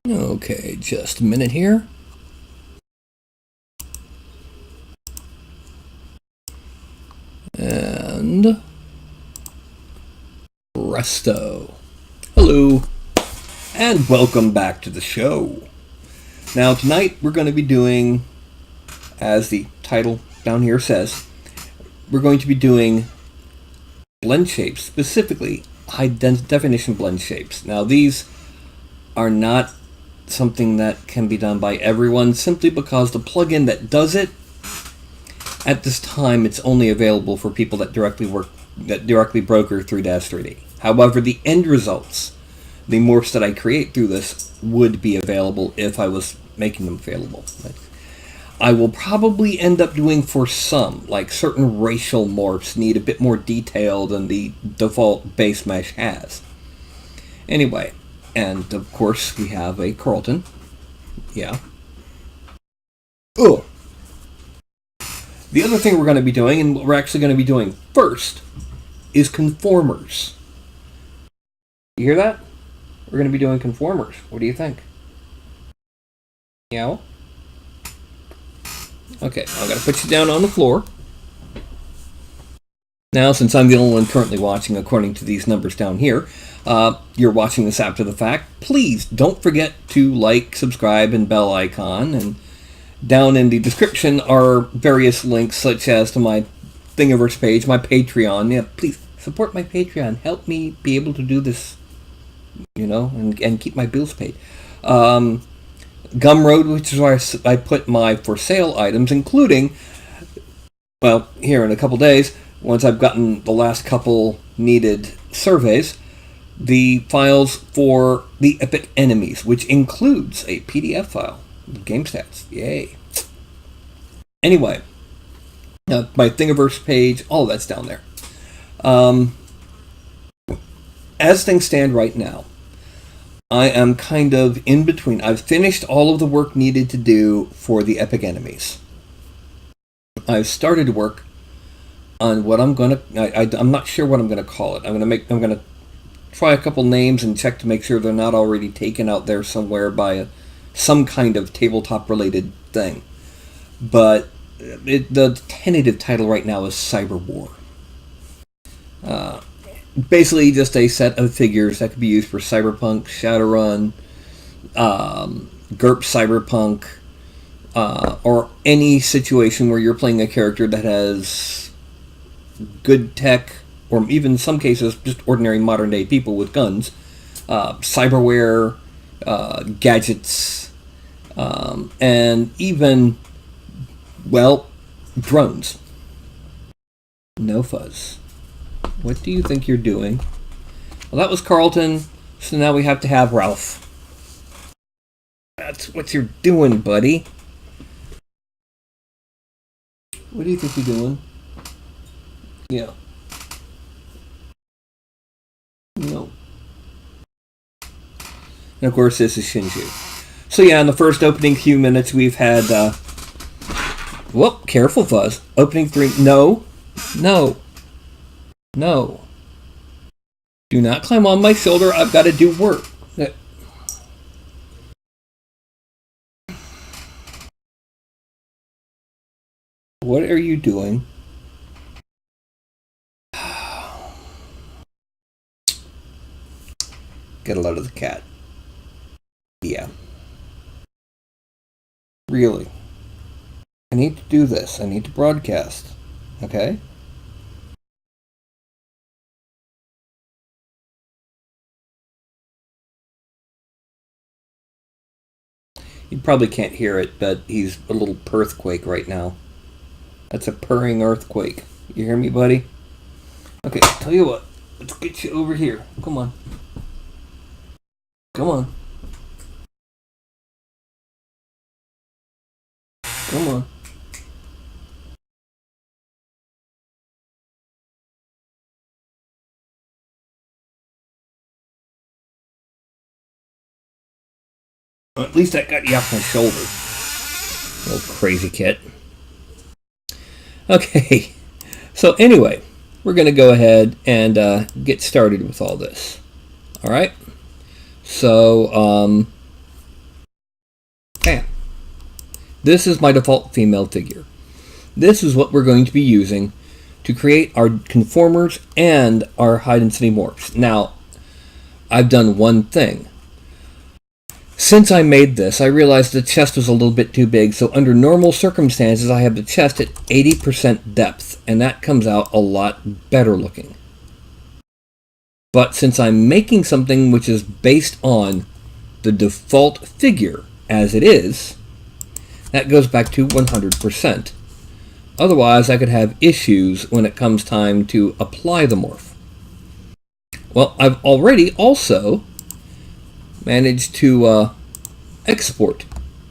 Okay, just a minute here. And presto. Hello, and welcome back to the show. Now tonight we're going to be doing, as the title down here says, we're going to be doing blend shapes, specifically high definition blend shapes. Now these are not something that can be done by everyone simply because the plugin that does it, at this time, it's only available for people that directly broker through Dash 3D. However, the end results, the morphs that I create through this, would be available if I was making them available. I will probably end up doing for some, like certain racial morphs need a bit more detail than the default base mesh has. Anyway, and of course we have a Carlton. Yeah. Oh. The other thing we're going to be doing, and what we're actually going to be doing first, is conformers. You hear that? We're going to be doing conformers. What do you think? Yeah? Okay, I'm going to put you down on the floor. Now, since I'm the only one currently watching according to these numbers down here, you're watching this after the fact, please don't forget to like, subscribe, and bell icon. And down in the description are various links, such as to my Thingiverse page, my Patreon. Yeah, please support my Patreon. Help me be able to do this, and keep my bills paid. Gumroad, which is where I put my for sale items, including, well, here in a couple days, once I've gotten the last couple needed surveys, the files for the epic enemies, which includes a PDF file with game stats. Yay. Anyway, my Thingiverse page, all of that's down there. As things stand right now, I am kind of in between. I've finished all of the work needed to do for the epic enemies. I've started work on what I'm gonna. I'm not sure what I'm gonna call it. I'm gonna try a couple names and check to make sure they're not already taken out there somewhere by some kind of tabletop related thing. But the tentative title right now is Cyber War. Basically just a set of figures that could be used for Cyberpunk, Shadowrun, GURP Cyberpunk, or any situation where you're playing a character that has good tech, or even in some cases just ordinary modern day people with guns, cyberware, gadgets, and even, well, drones. No fuzz. What do you think you're doing? Well, that was Carlton, so now we have to have Ralph. That's what you're doing, buddy. What do you think you're doing? Yeah. No. And of course, this is Shinju. So yeah, in the first opening few minutes, we've had, whoop, careful, Fuzz. Opening 3, no. Do not climb on my shoulder, I've got to do work. What are you doing? Get a load of the cat. Yeah. Really. I need to do this. I need to broadcast. Okay? You probably can't hear it, but he's a little earthquake right now. That's a purring earthquake. You hear me, buddy? Okay, tell you what. Let's get you over here. Come on. Come on. Come on. Well, at least that got you off my shoulder. Little crazy kid. Okay. So anyway, we're going to go ahead and get started with all this. All right? So, This is my default female figure. This is what we're going to be using to create our conformers and our high density morphs. Now, I've done one thing. Since I made this, I realized the chest was a little bit too big, so under normal circumstances, I have the chest at 80% depth, and that comes out a lot better looking. But since I'm making something which is based on the default figure as it is, that goes back to 100%. Otherwise, I could have issues when it comes time to apply the morph. Well, I've already also managed to export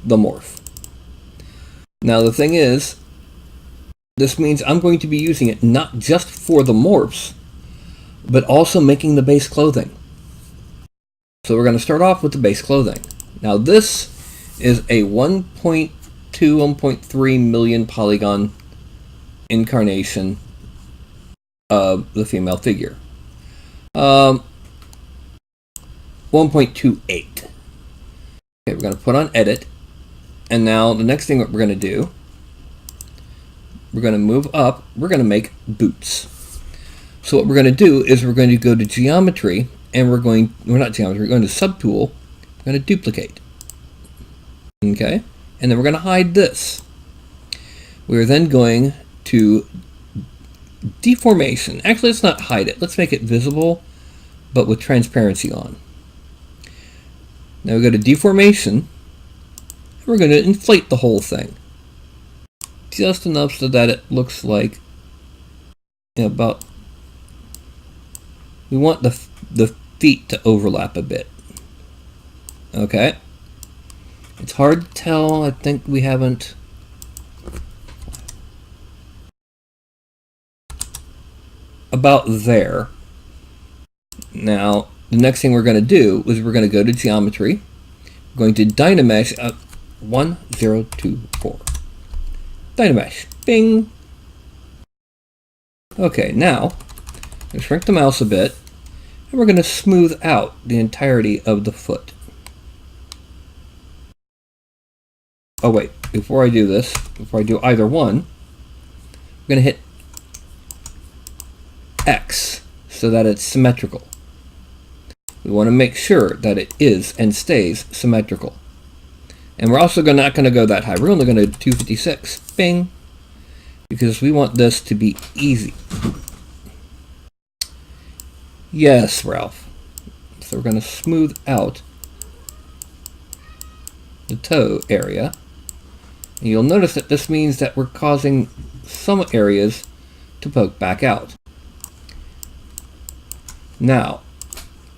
the morph. Now the thing is, this means I'm going to be using it not just for the morphs, but also making the base clothing. So we're going to start off with the base clothing. Now this is a 1.2, 1.3 million polygon incarnation of the female figure. 1.28. Okay, we're going to put on edit, and now the next thing that we're going to do, we're going to move up, we're going to make boots. So what we're going to do is we're going to go to geometry, and we're going to subtool, we're going to duplicate. Okay, and then we're going to hide this. We're then going to deformation. Actually, let's not hide it. Let's make it visible, but with transparency on. Now we go to deformation, and we're going to inflate the whole thing. Just enough so that it looks like, you know, about, we want the feet to overlap a bit. Okay. It's hard to tell. I think we haven't. About there. Now, the next thing we're going to do is we're going to go to geometry. We're going to Dynamesh 1024. Dynamesh. Bing. Okay, now, I'm going to shrink the mouse a bit, and we're going to smooth out the entirety of the foot. Oh wait, before I do this, before I do either one, I'm going to hit X so that it's symmetrical. We want to make sure that it is and stays symmetrical. And we're also not going to go that high. We're only going to 256. Bing. Because we want this to be easy. Yes, Ralph. So we're going to smooth out the toe area. And you'll notice that this means that we're causing some areas to poke back out. Now,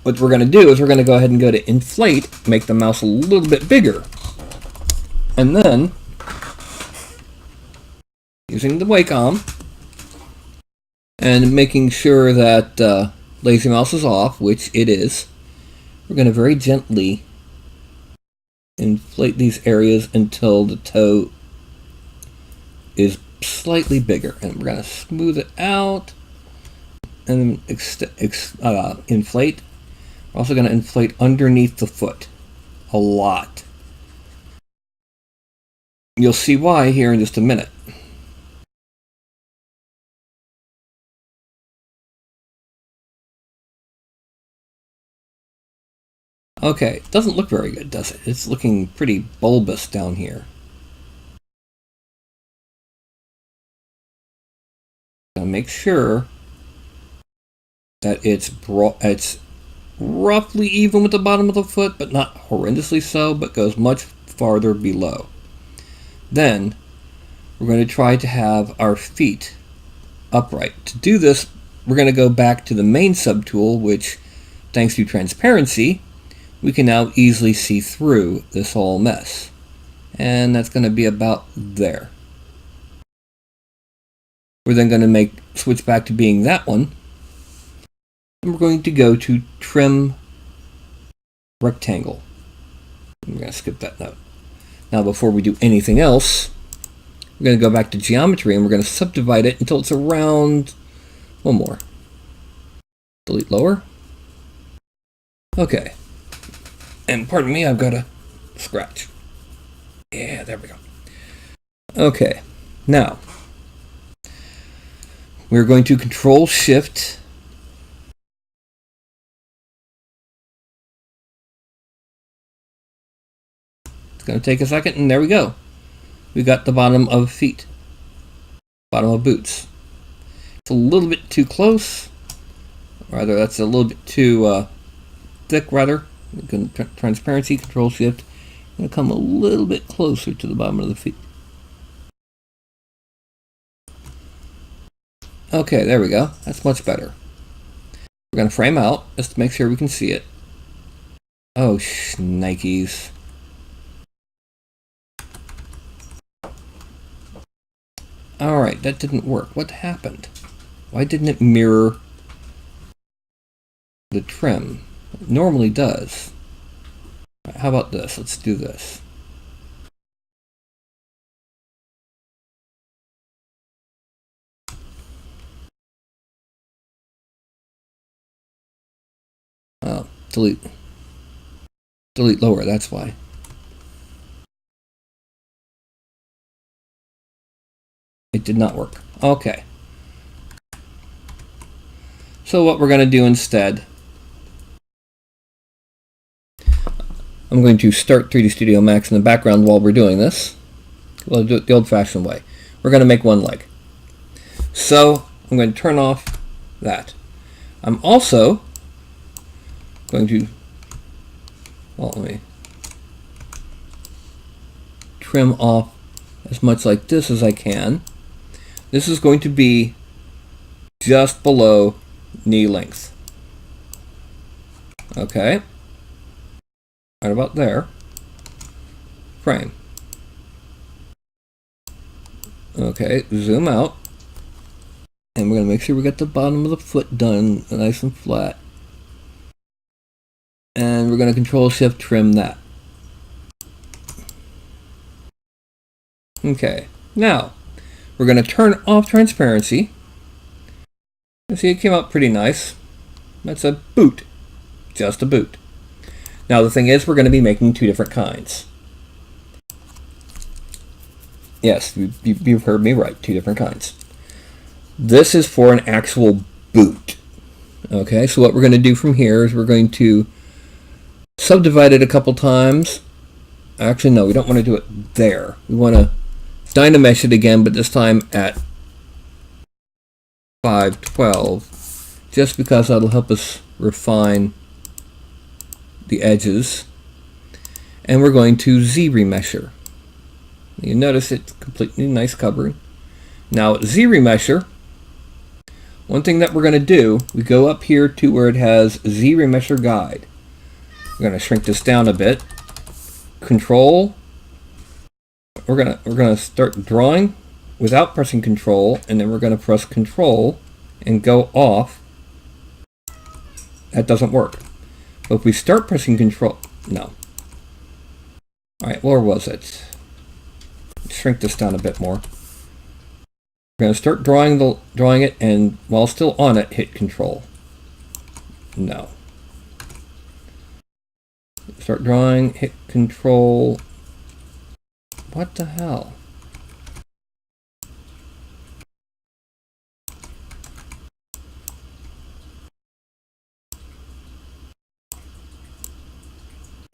what we're going to do is we're going to go ahead and go to inflate, make the mouse a little bit bigger. And then, using the Wacom, and making sure that lazy mouse is off, which it is, we're going to very gently inflate these areas until the toe is slightly bigger. And we're going to smooth it out and inflate. We're also going to inflate underneath the foot a lot. You'll see why here in just a minute. Okay, it doesn't look very good, does it? It's looking pretty bulbous down here. Now make sure that it's roughly even with the bottom of the foot, but not horrendously so, but goes much farther below. Then we're going to try to have our feet upright. To do this, we're going to go back to the main subtool, which, thanks to transparency, we can now easily see through this whole mess. And that's going to be about there. We're then going to switch back to being that one. And we're going to go to trim rectangle. I'm going to skip that note. Now before we do anything else, we're going to go back to geometry and we're going to subdivide it until it's around one more. Delete lower. Okay. And pardon me, I've got a scratch. Yeah, there we go. Okay, now we're going to Control Shift. It's going to take a second, and there we go. We got the bottom of feet, bottom of boots. It's a little bit too close. Rather, that's a little bit too thick, rather. Transparency, Control Shift. I'm going to come a little bit closer to the bottom of the feet. Okay, there we go. That's much better. We're going to frame out just to make sure we can see it. Oh, shnikes. Alright, that didn't work. What happened? Why didn't it mirror the trim? It normally does. Right, how about this? Let's do this. Oh, delete. Delete lower, that's why. It did not work. Okay. So what we're going to do instead, I'm going to start 3D Studio Max in the background while we're doing this. We'll do it the old-fashioned way. We're going to make one leg. So I'm going to turn off that. I'm also going to, well, let me trim off as much like this as I can. This is going to be just below knee length. Okay. Right about there. Frame. Okay, zoom out. And we're going to make sure we got the bottom of the foot done nice and flat. And we're going to Control Shift trim that. Okay, now we're going to turn off transparency. You see, it came out pretty nice. That's a boot. Just a boot. Now the thing is, we're going to be making two different kinds. Yes, you've heard me right. Two different kinds. This is for an actual boot. Okay, so what we're going to do from here is we're going to subdivide it a couple times. Actually, no, we don't want to do it there. We want to dynamesh it again, but this time at 512, just because that'll help us refine the edges. And we're going to Z-remesher. You notice it's completely nice covering. Now at Z-remesher, one thing that we're going to do, we go up here to where it has Z-remesher guide. We're going to shrink this down a bit. Control. We're gonna start drawing without pressing Control, and then we're going to press Control and go off. That doesn't work. But if we start pressing Control, no. All right, where was it? Shrink this down a bit more. We're going to start drawing it, and while still on it, hit Control. No. Start drawing, hit Control. What the hell?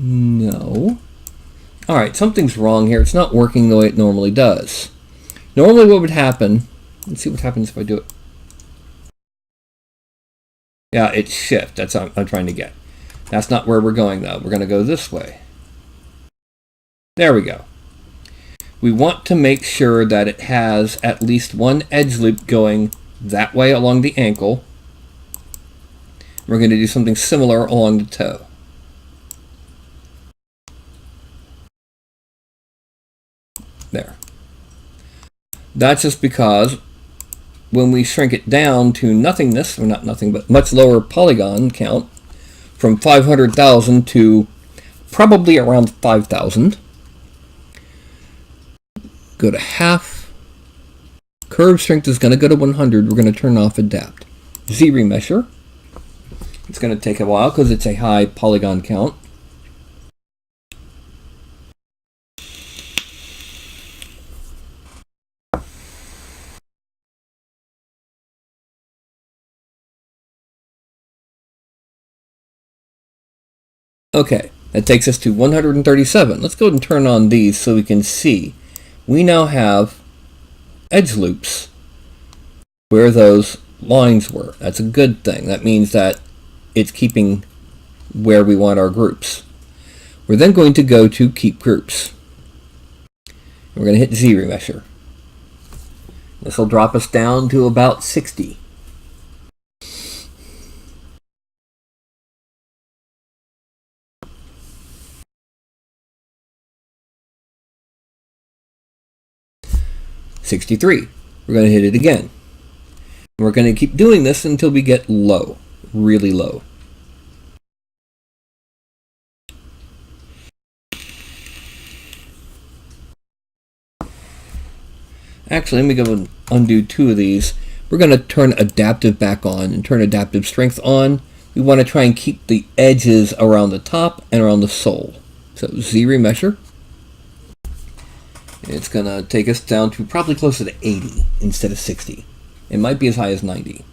No. Alright, something's wrong here. It's not working the way it normally does. Normally what would happen, let's see what happens if I do it. Yeah, it's shift. That's what I'm trying to get. That's not where we're going though. We're going to go this way. There we go. We want to make sure that it has at least one edge loop going that way along the ankle. We're going to do something similar along the toe. There. That's just because when we shrink it down to nothingness, or not nothing, but much lower polygon count, from 500,000 to probably around 5,000, go to half. Curve strength is going to go to 100. We're going to turn off adapt. Z-remesher. It's going to take a while because it's a high polygon count. Okay, that takes us to 137. Let's go ahead and turn on these so we can see. We now have edge loops where those lines were. That's a good thing. That means that it's keeping where we want our groups. We're then going to go to Keep Groups. We're going to hit Z remesher. This will drop us down to about 60. $63. We're going to hit it again. And we're going to keep doing this until we get low, really low. Actually, let me go and undo two of these. We're going to turn adaptive back on and turn adaptive strength on. We want to try and keep the edges around the top and around the sole. So Z remesher. It's going to take us down to probably closer to 80 instead of 60. It might be as high as 90.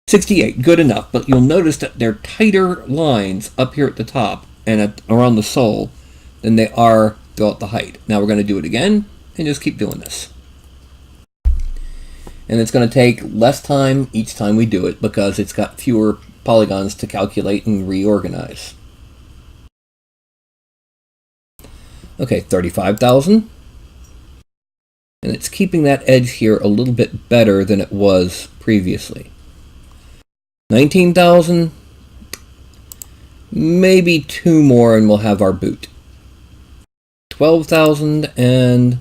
$68, good enough, but you'll notice that they're tighter lines up here at the top and around the sole than they are throughout the height. Now we're going to do it again and just keep doing this. And it's going to take less time each time we do it because it's got fewer polygons to calculate and reorganize. Okay, 35,000. And it's keeping that edge here a little bit better than it was previously. 19,000. Maybe two more and we'll have our boot. 12,000 and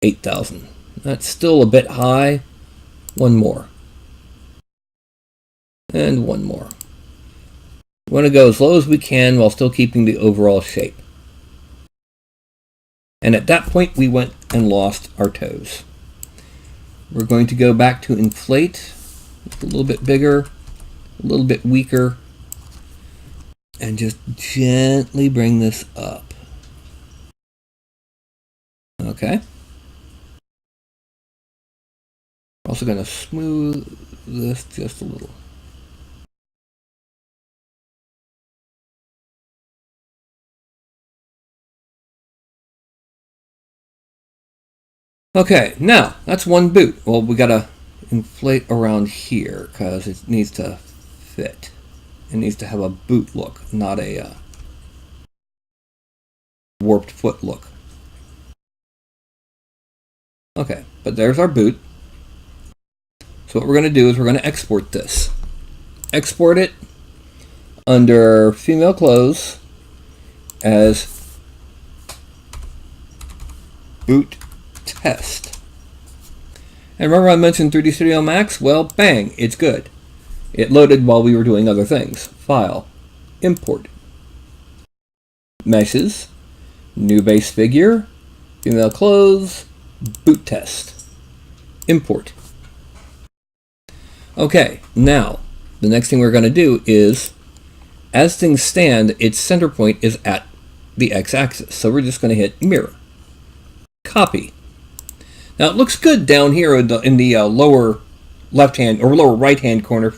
8,000. That's still a bit high. One more. And one more. We want to go as low as we can while still keeping the overall shape. And at that point we went and lost our toes. We're going to go back to inflate. Just a little bit bigger, a little bit weaker, and just gently bring this up. Okay. Also going to smooth this just a little. Okay, now that's one boot. Well, we got to inflate around here because it needs to fit. It needs to have a boot look, not a warped foot look. Okay, but there's our boot. So what we're going to do is we're going to export this. Export it under female clothes as boot test. And remember I mentioned 3D Studio Max? Well, bang, it's good. It loaded while we were doing other things. File, import, meshes, new base figure, female clothes, boot test, import. Okay, now the next thing we're going to do is, as things stand, its center point is at the x-axis. So we're just going to hit mirror, copy. Now it looks good down here in the lower left hand or lower right hand corner.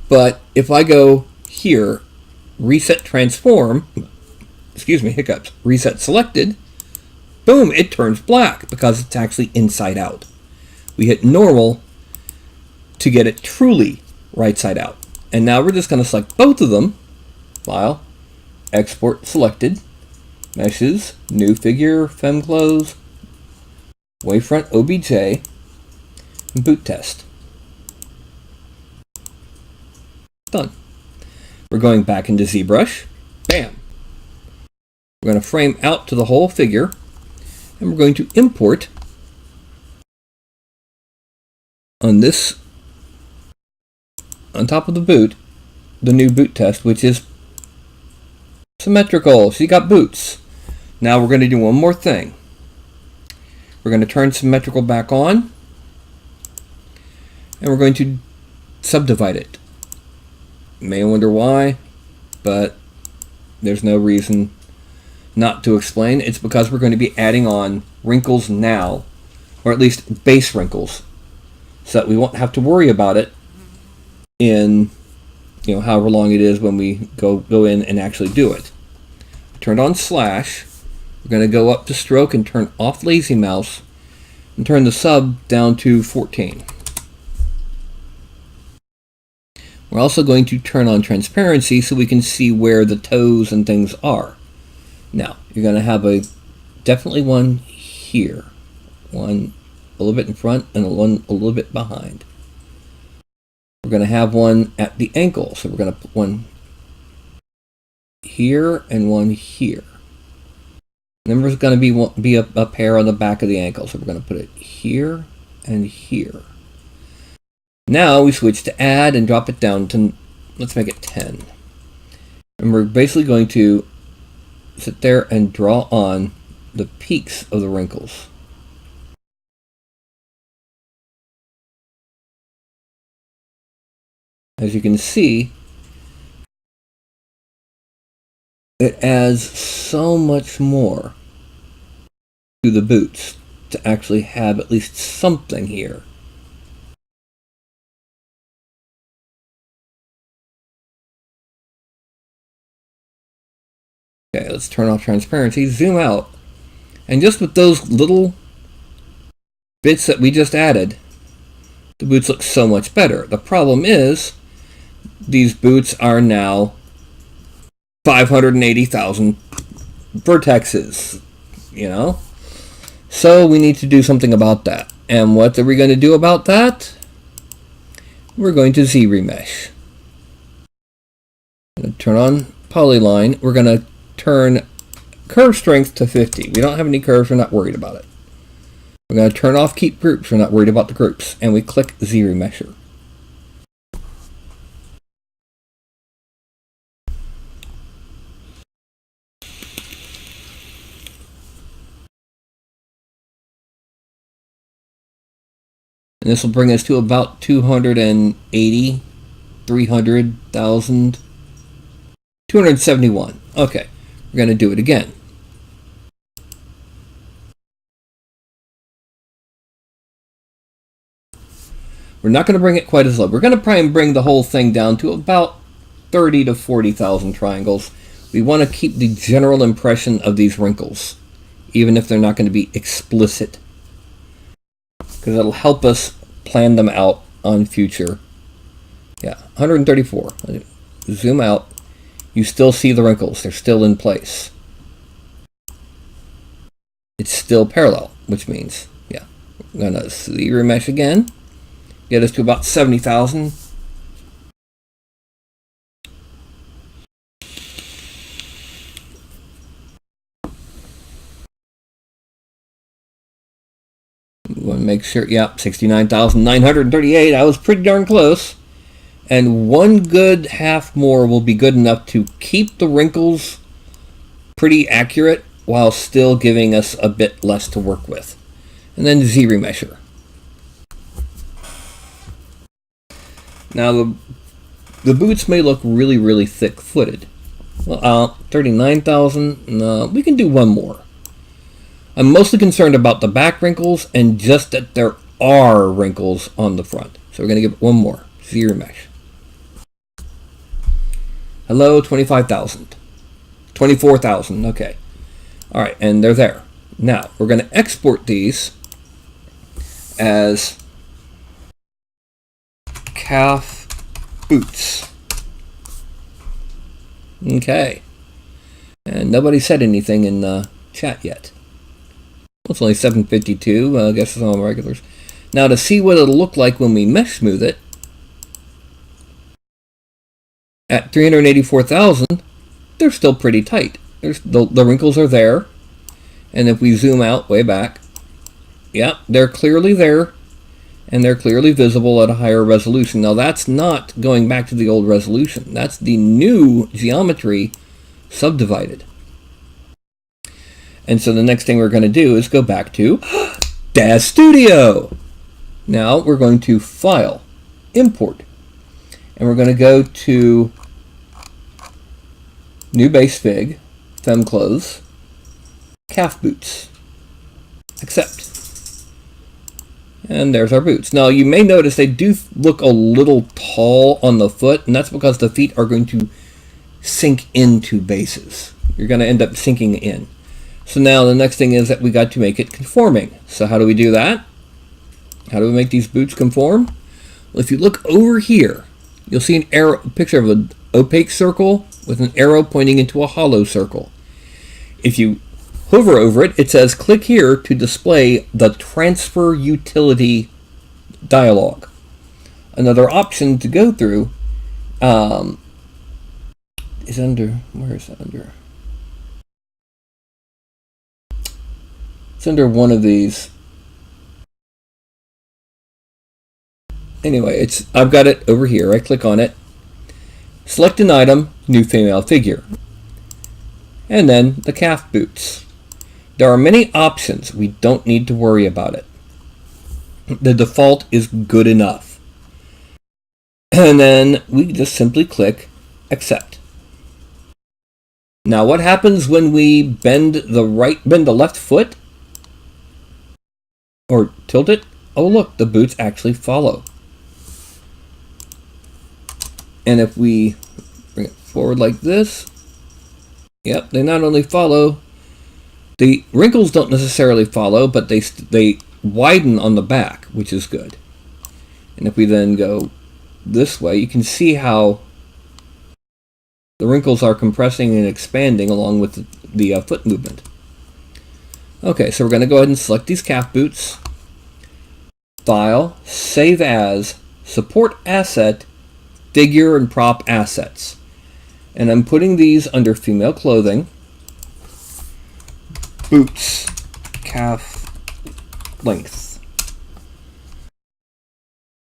But if I go here, reset transform, excuse me, hiccups, reset selected, boom, it turns black because it's actually inside out. We hit normal to get it truly right side out. And now we're just going to select both of them, file, export selected, meshes, new figure, fem clothes, wavefront OBJ, and boot test. Done. We're going back into ZBrush. Bam. We're going to frame out to the whole figure, and we're going to import on this, on top of the boot, the new boot test, which is symmetrical. So you got boots. Now we're going to do one more thing. We're going to turn symmetrical back on, and we're going to subdivide it. You may wonder why, but there's no reason not to explain. It's because we're going to be adding on wrinkles now or at least base wrinkles, so that we won't have to worry about it in, however long it is when we go in and actually do it. Turned on slash. We're going to go up to stroke and turn off lazy mouse and turn the sub down to 14. We're also going to turn on transparency so we can see where the toes and things are. Now, you're going to have definitely one here. One a little bit in front and one a little bit behind. We're going to have one at the ankle. So we're going to put one here and one here. And then there's going to be a pair on the back of the ankle. So we're going to put it here and here. Now we switch to add and drop it down to, let's make it 10. And we're basically going to sit there and draw on the peaks of the wrinkles. As you can see, it adds so much more to the boots to actually have at least something here. Okay, let's turn off transparency, zoom out, and just with those little bits that we just added, the boots look so much better. The problem is, these boots are now 580,000 vertexes, So we need to do something about that. And what are we going to do about that? We're going to Z-remesh. Turn on polyline. We're going to turn curve strength to 50. We don't have any curves, we're not worried about it. We're going to turn off keep groups, we're not worried about the groups, and we click Z-remesher. And this will bring us to about 280, 300,000, 271. Okay, we're going to do it again. We're not going to bring it quite as low. We're going to try and bring the whole thing down to about 30 to 40,000 triangles. We want to keep the general impression of these wrinkles, even if they're not going to be explicit, because it'll help us plan them out on future. Yeah, 134. Zoom out. You still see the wrinkles. They're still in place. It's still parallel, which means, yeah, I'm going to Z-remesh again. Get us to about 70,000. We want to make sure, yep, 69,938. I was pretty darn close. And one good half more will be good enough to keep the wrinkles pretty accurate while still giving us a bit less to work with. And then Z-remesher. Now the boots may look really, really thick-footed. Well, 39,000. No, we can do one more. I'm mostly concerned about the back wrinkles and just that there are wrinkles on the front. So we're going to give it one more. Z-remesh. Hello, 25,000. 24,000. Okay. All right, and they're there. Now we're going to export these as calf boots. Okay. And nobody said anything in the chat yet. Well, it's only 7:52. I guess it's all regulars. Now to see what it'll look like when we mesh smooth it, at 384,000, they're still pretty tight. The wrinkles are there. And if we zoom out way back, yeah, they're clearly there. And they're clearly visible at a higher resolution. Now that's not going back to the old resolution. That's the new geometry subdivided. And so the next thing we're going to do is go back to DAZ Studio. Now we're going to File, Import. And we're going to go to New Base Fig, Femme Clothes, Calf Boots. Accept. And there's our boots. Now you may notice they do look a little tall on the foot, and that's because the feet are going to sink into bases. You're going to end up sinking in. So now the next thing is that we got to make it conforming. So how do we do that? How do we make these boots conform? Well, if you look over here, you'll see an arrow, a picture of an opaque circle with an arrow pointing into a hollow circle. If you hover over it, it says click here to display the transfer utility dialog. Another option to go through is under, where is it under? It's under one of these. Anyway, I've got it over here. I click on it, select an item, new female figure, and then the calf boots. There are many options. We don't need to worry about it. The default is good enough. And then we just simply click accept. Now what happens when we bend the left foot or tilt it? Oh look, the boots actually follow. And if we bring it forward like this, yep, they not only follow, the wrinkles don't necessarily follow, but they widen on the back, which is good. And if we then go this way, you can see how the wrinkles are compressing and expanding along with the foot movement. Okay, so we're going to go ahead and select these calf boots. File, save as, support asset, figure and prop assets. And I'm putting these under female clothing. Boots, calf length.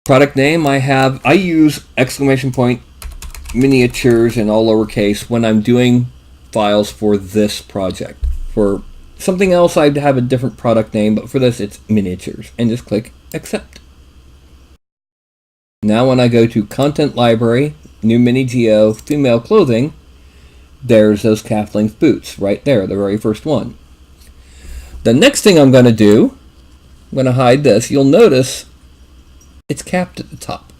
Product name, I use exclamation point miniatures in all lowercase when I'm doing files for this project. For something else I'd have a different product name, but for this it's miniatures. And just click accept. Now when I go to content library, new mini geo, female clothing, there's those calf length boots right there, the very first one. The next thing I'm going to do, I'm going to hide this. You'll notice it's capped at the top.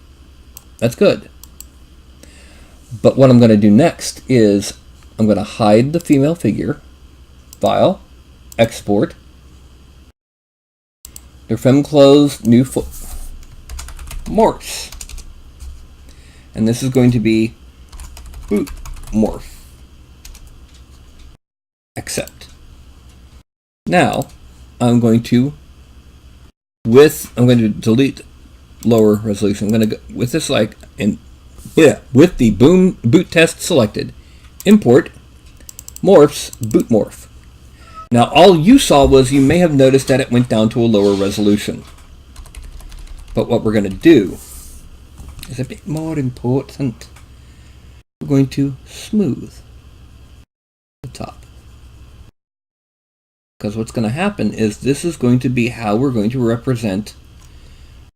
That's good. But what I'm going to do next is I'm going to hide the female figure, file, export, their femme clothes, new foot, morphs. And this is going to be boot morph. Accept. Now, I'm going to delete lower resolution. I'm going to go with this with the boot test selected. Import morphs boot morph. Now, all you saw was you may have noticed that it went down to a lower resolution. But what we're going to do is a bit more important. We're going to smooth the top. Because what's going to happen is this is going to be how we're going to represent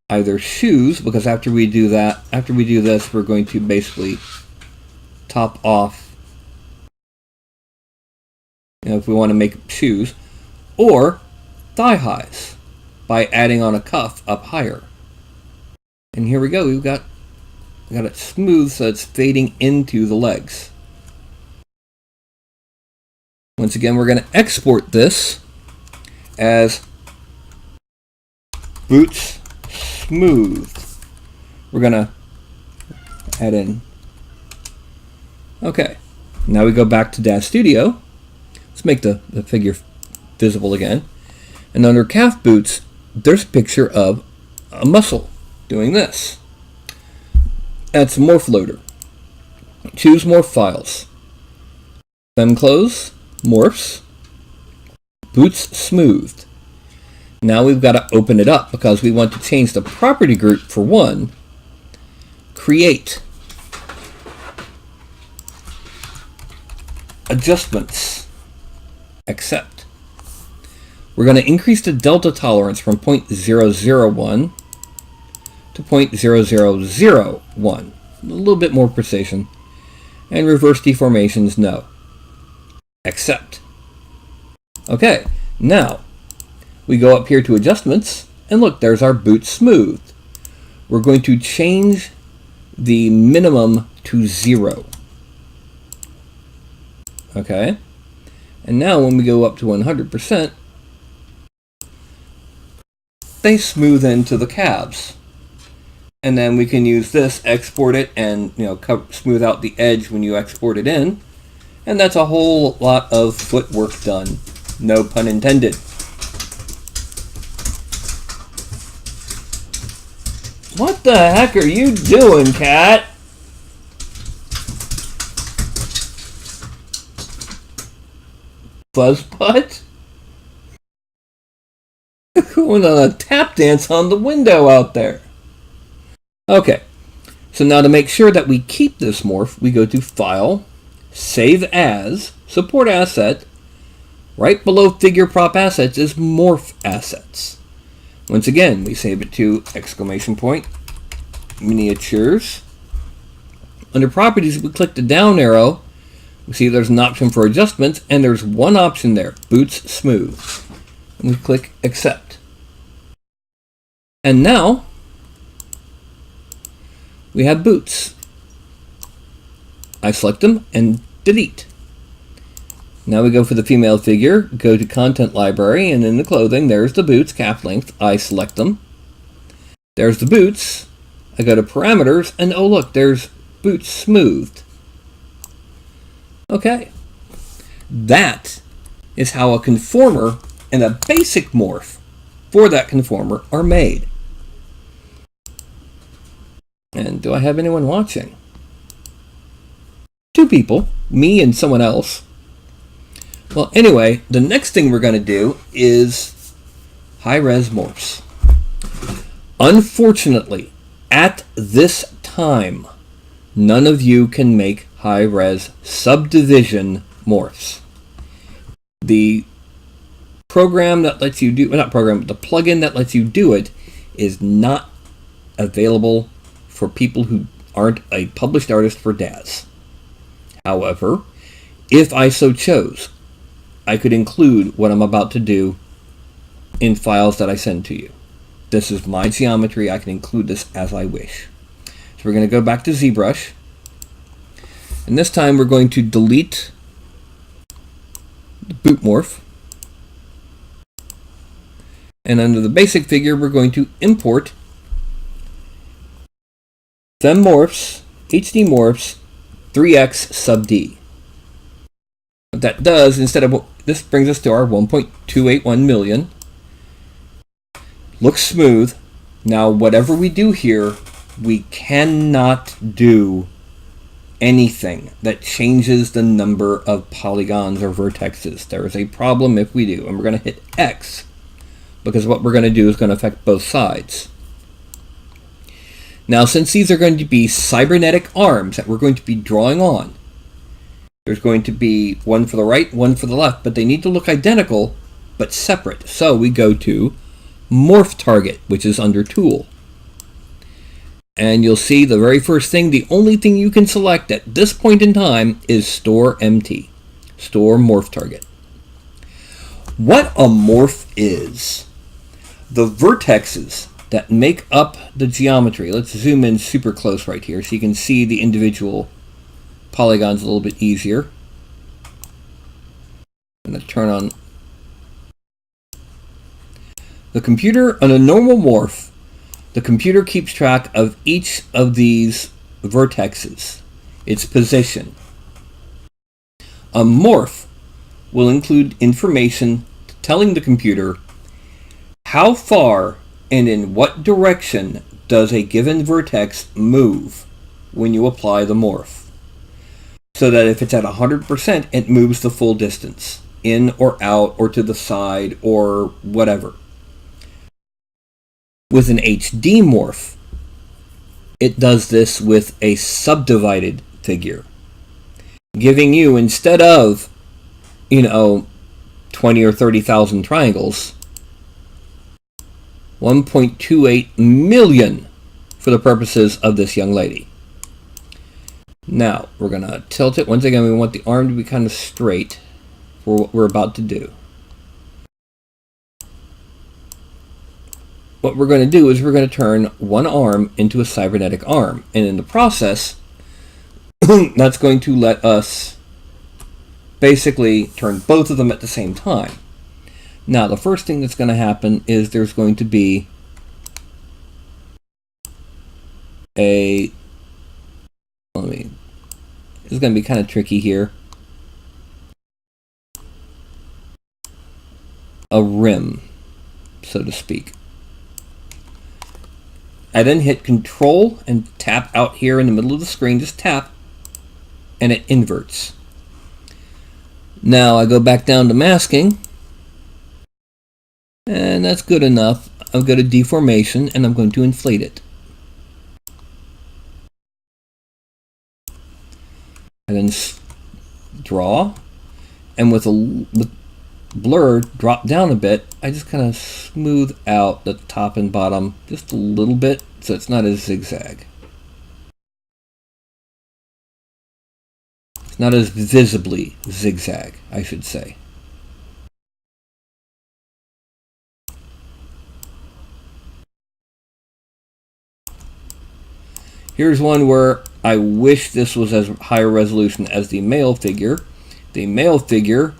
either shoes, because after we do this, we're going to basically top off, if we want to make shoes, or thigh highs by adding on a cuff up higher. And here we go, we got it smooth so it's fading into the legs. Once again, we're going to export this as boots smooth. We're going to add in. Okay, now we go back to Dash Studio. Let's make the figure visible again. And under calf boots, there's a picture of a muscle doing this. That's Morph Loader. Choose Morph Files. Femme Clothes, Morphs, Boots Smoothed. Now we've got to open it up because we want to change the property group for one. Create. Adjustments. Accept. We're going to increase the delta tolerance from 0.001 to 0.0001. A little bit more precision. And reverse deformations, no. Accept. Okay, now we go up here to adjustments And look, there's our boot smooth. We're going to change the minimum to 0. Okay? And now when we go up to 100%, they smooth into the calves. And then we can use this, export it, and smooth out the edge when you export it in. And that's a whole lot of footwork done. No pun intended. What the heck are you doing, cat? Fuzzbutt? Going on a tap dance on the window out there. Okay, so now to make sure that we keep this morph, we go to File, Save As, Support Asset. Right below Figure Prop Assets is Morph Assets. Once again, we save it to !miniatures. Under Properties, we click the down arrow. We see there's an option for adjustments, and there's one option there, Boots Smooth. And we click Accept. And now, we have boots. I select them and delete. Now we go for the female figure, go to Content Library, and in the clothing, there's the boots, calf length. I select them. There's the boots. I go to Parameters, and oh look, there's boots smoothed. Okay. That is how a conformer and a basic morph for that conformer are made. And do I have anyone watching? 2 people, me and someone else. Well, anyway, the next thing we're going to do is high-res morphs. Unfortunately, at this time, none of you can make high-res subdivision morphs. The program that lets you do, not program, but the plugin that lets you do it is not available for people who aren't a published artist for DAZ. However, if I so chose, I could include what I'm about to do in files that I send to you. This is my geometry. I can include this as I wish. So we're going to go back to ZBrush. And this time we're going to delete the boot morph. And under the basic figure, we're going to import them morphs, HD morphs, 3x sub D. What that does, instead of, this brings us to our 1.281 million. Looks smooth. Now, whatever we do here, we cannot do anything that changes the number of polygons or vertexes. There is a problem if we do, and we're going to hit X, because what we're going to do is going to affect both sides. Now, since these are going to be cybernetic arms that we're going to be drawing on, there's going to be one for the right, one for the left, but they need to look identical, but separate. So we go to Morph Target, which is under Tool. And you'll see the very first thing, the only thing you can select at this point in time is Store MT, Store Morph Target. What a morph is, the vertexes that make up the geometry. Let's zoom in super close right here so you can see the individual polygons a little bit easier. I'm going to turn on the computer. On a normal morph, the computer keeps track of each of these vertexes, its position. A morph will include information telling the computer how far and in what direction does a given vertex move when you apply the morph. So that if it's at 100%, it moves the full distance, in or out or to the side or whatever. With an HD morph, it does this with a subdivided figure, giving you, instead of, 20 or 30,000 triangles, 1.28 million for the purposes of this young lady. Now, we're going to tilt it. Once again, we want the arm to be kind of straight for what we're about to do. what we're going to do is we're going to turn one arm into a cybernetic arm. And in the process, that's going to let us basically turn both of them at the same time. Now, the first thing that's going to happen is there's going to be it's going to be kind of tricky here. A rim, so to speak. I then hit Control and tap out here in the middle of the screen, just tap, and it inverts. Now I go back down to masking, and that's good enough. I'll go to deformation, and I'm going to inflate it. And then draw, and with blur drop down a bit, I just kind of smooth out the top and bottom just a little bit so it's not as zigzag. It's not as visibly zigzag, I should say. Here's one where I wish this was as higher resolution as the male figure. The male figure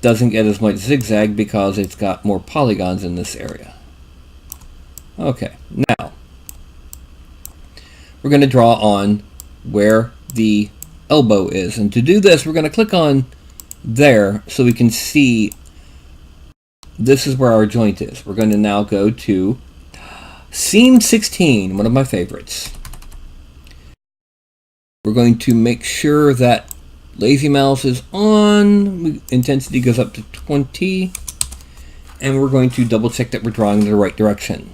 doesn't get as much zigzag because it's got more polygons in this area. Okay, now we're going to draw on where the elbow is. And to do this, we're going to click on there so we can see this is where our joint is. We're going to now go to Scene 16, one of my favorites. We're going to make sure that Lazy Mouse is on, intensity goes up to 20, and we're going to double check that we're drawing in the right direction.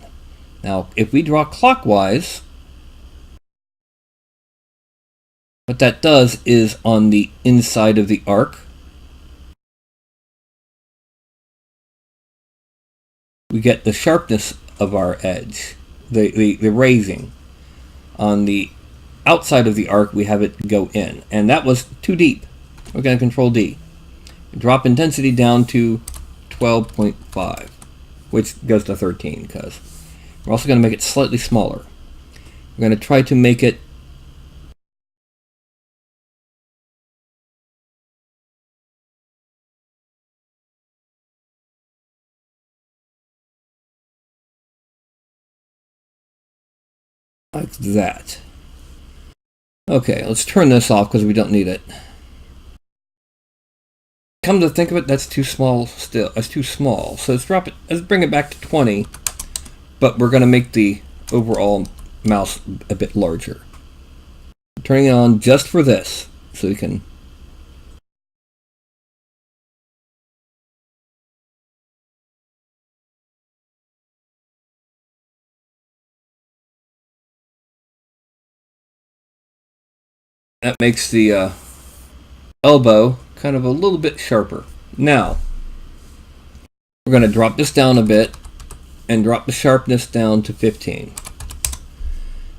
Now, if we draw clockwise, what that does is on the inside of the arc, we get the sharpness of our edge, the raising. On the outside of the arc, we have it go in, and that was too deep. We're going to Control D. Drop intensity down to 12.5, which goes to 13 because we're also going to make it slightly smaller. We're going to try to make it like that. Okay, let's turn this off because we don't need it. Come to think of it, that's too small still. That's too small. So let's drop it. Let's bring it back to 20. But we're going to make the overall mouse a bit larger. Turning it on just for this, so we can. That makes the elbow kind of a little bit sharper. Now, we're going to drop this down a bit and drop the sharpness down to 15.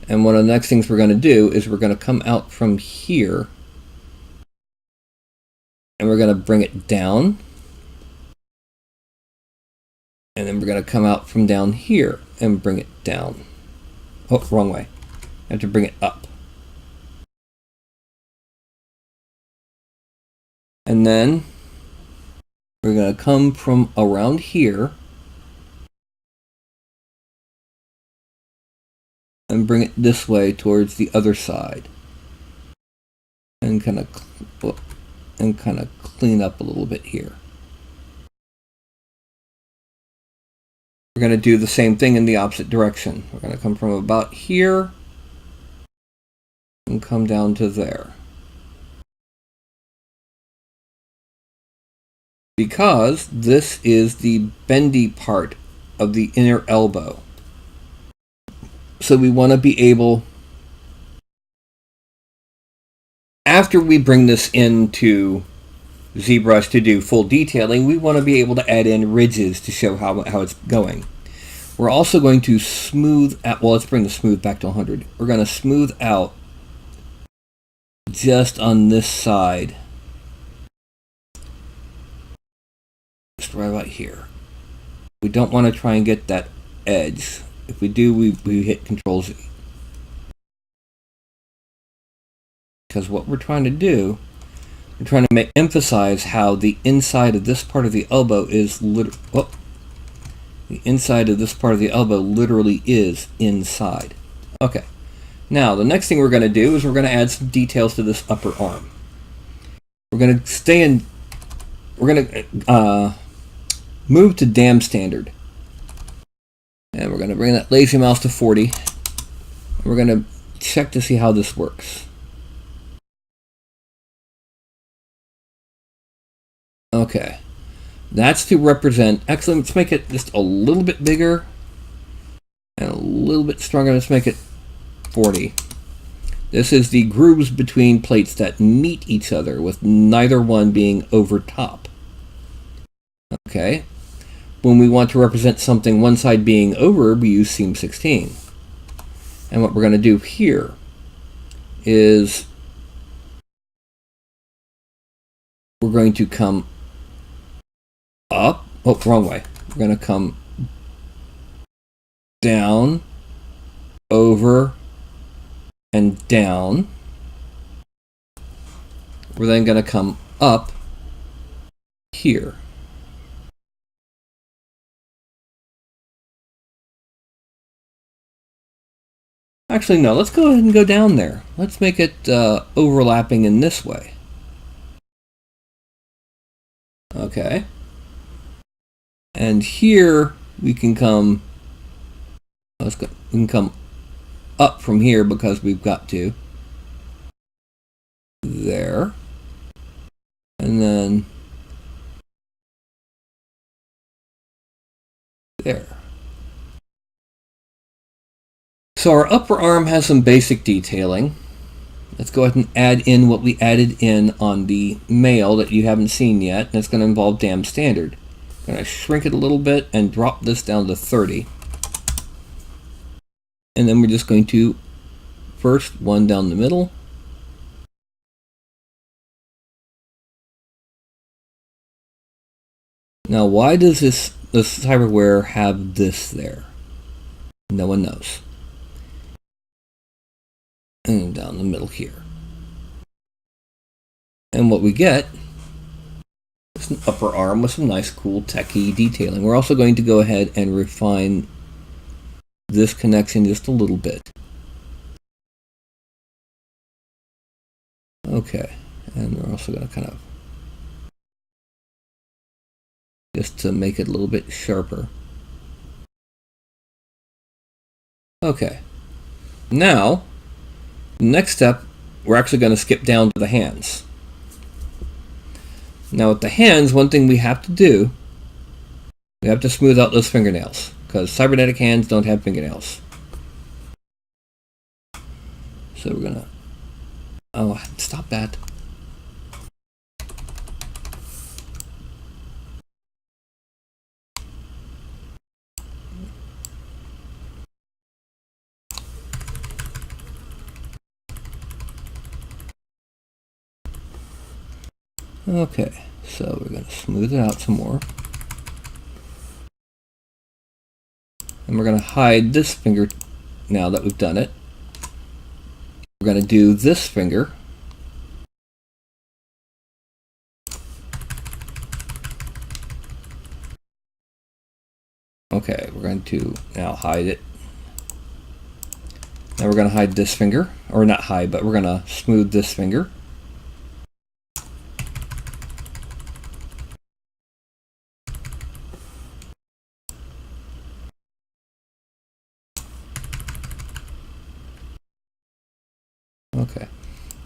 And one of the next things we're going to do is we're going to come out from here and we're going to bring it down. And then we're going to come out from down here and bring it down. Oh, wrong way. I have to bring it up. And then we're going to come from around here and bring it this way towards the other side. And kind of clean up a little bit here. We're going to do the same thing in the opposite direction. We're going to come from about here and come down to there. Because this is the bendy part of the inner elbow. So we want to be able, after we bring this into ZBrush to do full detailing, we want to be able to add in ridges to show how it's going. We're also going to smooth out, well, let's bring the smooth back to 100. We're going to smooth out just on this side. Just right about here. We don't want to try and get that edge. If we do, we hit Control Z. Because what we're trying to do, we're trying to emphasize how the inside of this part of the elbow is the inside of this part of the elbow literally is inside. Okay. Now, the next thing we're going to do is we're going to add some details to this upper arm. We're going to move to dam standard. And we're going to bring that lazy mouse to 40. We're going to check to see how this works. Okay. That's to represent, actually let's make it just a little bit bigger and a little bit stronger. Let's make it 40. This is the grooves between plates that meet each other with neither one being over top. Okay. When we want to represent something one side being over, we use seam 16. And what we're going to do here is we're going to come up. Oh, wrong way. We're going to come down, over, and down. We're then going to come up here. Actually, no, let's go ahead and go down there. Let's make it overlapping in this way. Okay. And here we can come, we can come up from here because we've got to. There. And then there. So our upper arm has some basic detailing. Let's go ahead and add in what we added in on the male that you haven't seen yet. And it's going to involve dam standard. I'm going to shrink it a little bit and drop this down to 30. And then we're just going to first one down the middle. Now why does this cyberware have this there? No one knows. And down the middle here. And what we get is an upper arm with some nice cool techie detailing. We're also going to go ahead and refine this connection just a little bit. Okay, and we're also going to kind of just to make it a little bit sharper. Okay, now next step, we're actually going to skip down to the hands. Now with the hands, one thing we have to do, we have to smooth out those fingernails, because cybernetic hands don't have fingernails. So we're going to, oh, stop that. Okay, so we're going to smooth it out some more. And we're going to hide this finger now that we've done it. We're going to do this finger. Okay, we're going to now hide it. Now we're going to hide this finger, or not hide, but we're going to smooth this finger. Okay,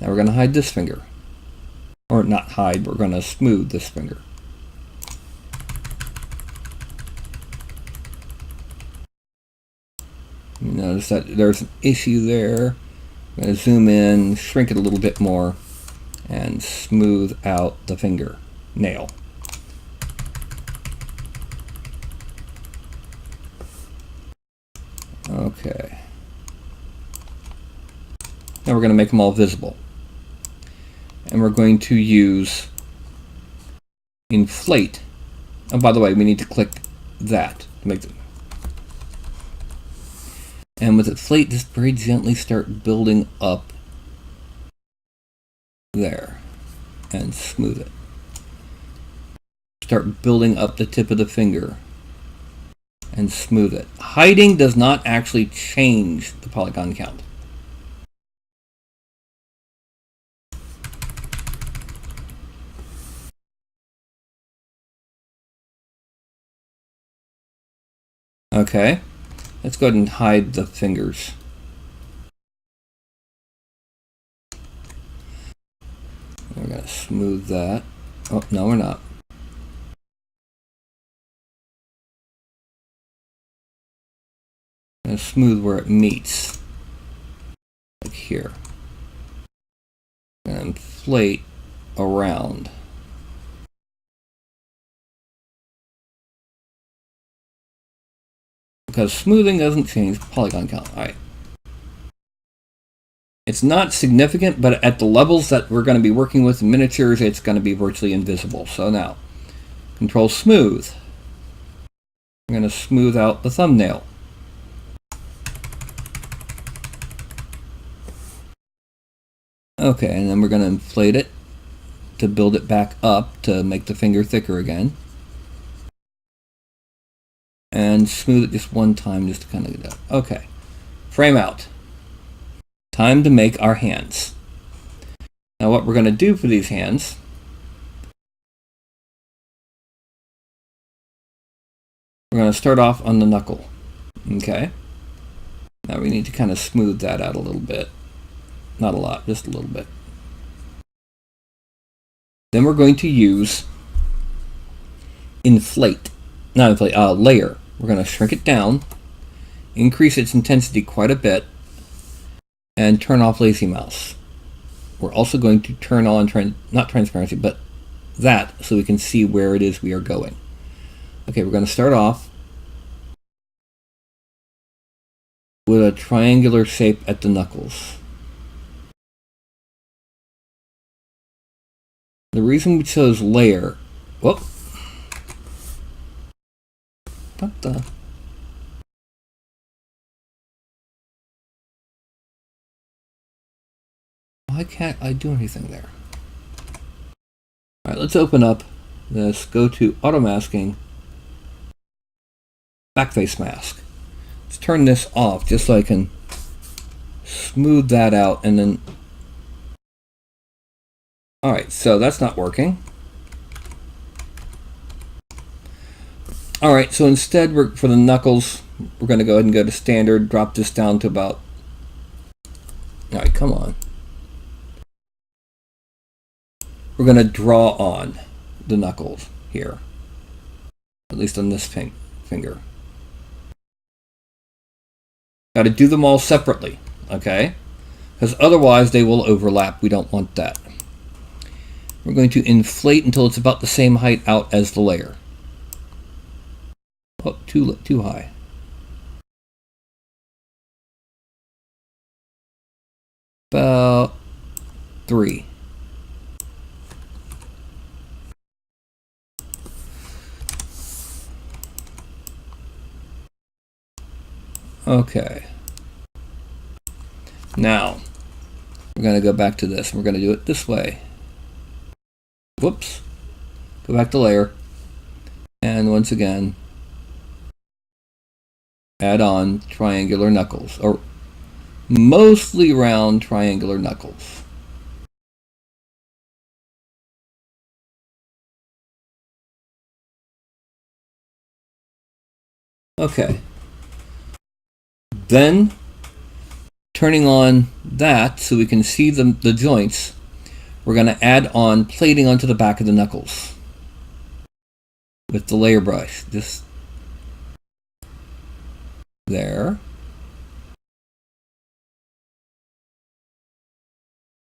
now we're going to hide this finger. Or not hide, we're going to smooth this finger. You notice that there's an issue there. I'm going to zoom in, shrink it a little bit more, and smooth out the finger nail. Okay. Now we're going to make them all visible. And we're going to use inflate. And by the way, we need to click that to make them. And with inflate, just very gently start building up there and smooth it. Start building up the tip of the finger and smooth it. Hiding does not actually change the polygon count. Okay, let's go ahead and hide the fingers. We're going to smooth that. Oh, no, we're not. Going to smooth where it meets. Like here. And inflate around. Because smoothing doesn't change polygon count. Alright. It's not significant, but at the levels that we're going to be working with in miniatures, it's going to be virtually invisible. So now, Control Smooth. I'm going to smooth out the thumbnail. Okay, and then we're going to inflate it to build it back up to make the finger thicker again. And smooth it just one time just to kind of get that. Okay, frame out. Time to make our hands. Now what we're going to do for these hands, we're going to start off on the knuckle. Okay. Now we need to kind of smooth that out a little bit. Not a lot, just a little bit. Then we're going to use layer. We're going to shrink it down, increase its intensity quite a bit, and turn off lazy mouse. We're also going to turn on, not transparency, but that, so we can see where it is we are going. Okay, we're going to start off with a triangular shape at the knuckles. The reason we chose layer, what the? Why can't I do anything there? Alright, let's open up this, go to auto masking, backface mask. Let's turn this off just so I can smooth that out and then. Alright, so that's not working. Alright, so instead for the knuckles, we're going to go ahead and go to standard, drop this down to about. Alright, come on. We're going to draw on the knuckles here, at least on this finger. Got to do them all separately, okay? Because otherwise they will overlap. We don't want that. We're going to inflate until it's about the same height out as the layer. Oh, too high. About 3. Okay. Now, we're going to go back to this. We're going to do it this way. Whoops. Go back to layer. And once again, add on triangular knuckles, or mostly round triangular knuckles. Okay. Then, turning on that so we can see the joints, we're going to add on plating onto the back of the knuckles with the layer brush. Just there.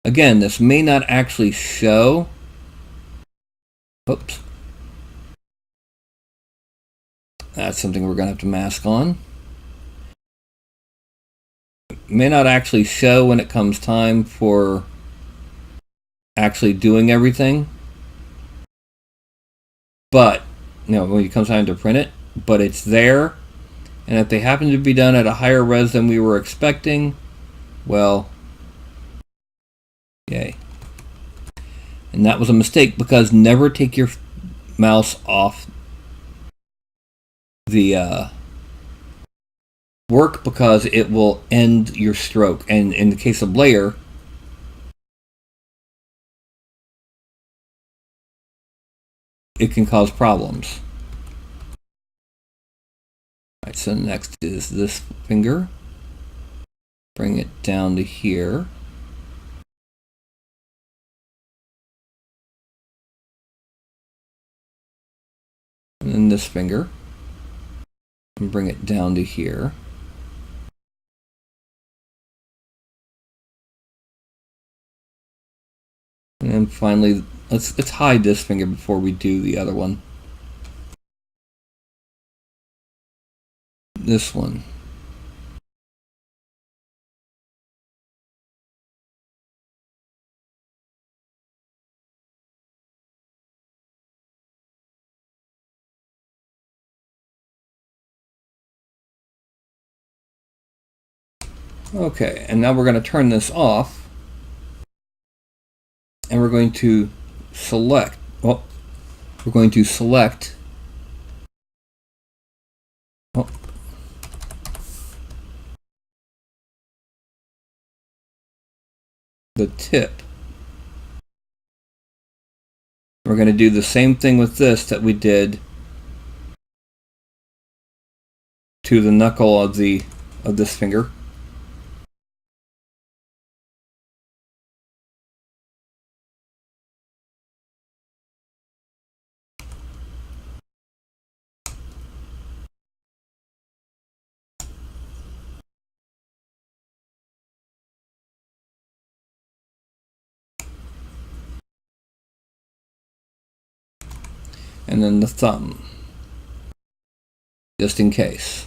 Again, this may not actually show. Oops. That's something we're going to have to mask on. May not actually show when it comes time for actually doing everything, but when it comes time to print it, but it's there And if they happen to be done at a higher res than we were expecting, well, yay. And that was a mistake, because never take your mouse off the work, because it will end your stroke. And in the case of layer, it can cause problems. Alright, so next is this finger. Bring it down to here. And then this finger. And bring it down to here. And then finally, let's hide this finger before we do the other one. This one. Okay, and now we're going to turn this off, and we're going to select, the tip. We're going to do the same thing with this that we did to the knuckle of this finger. And then the thumb, just in case.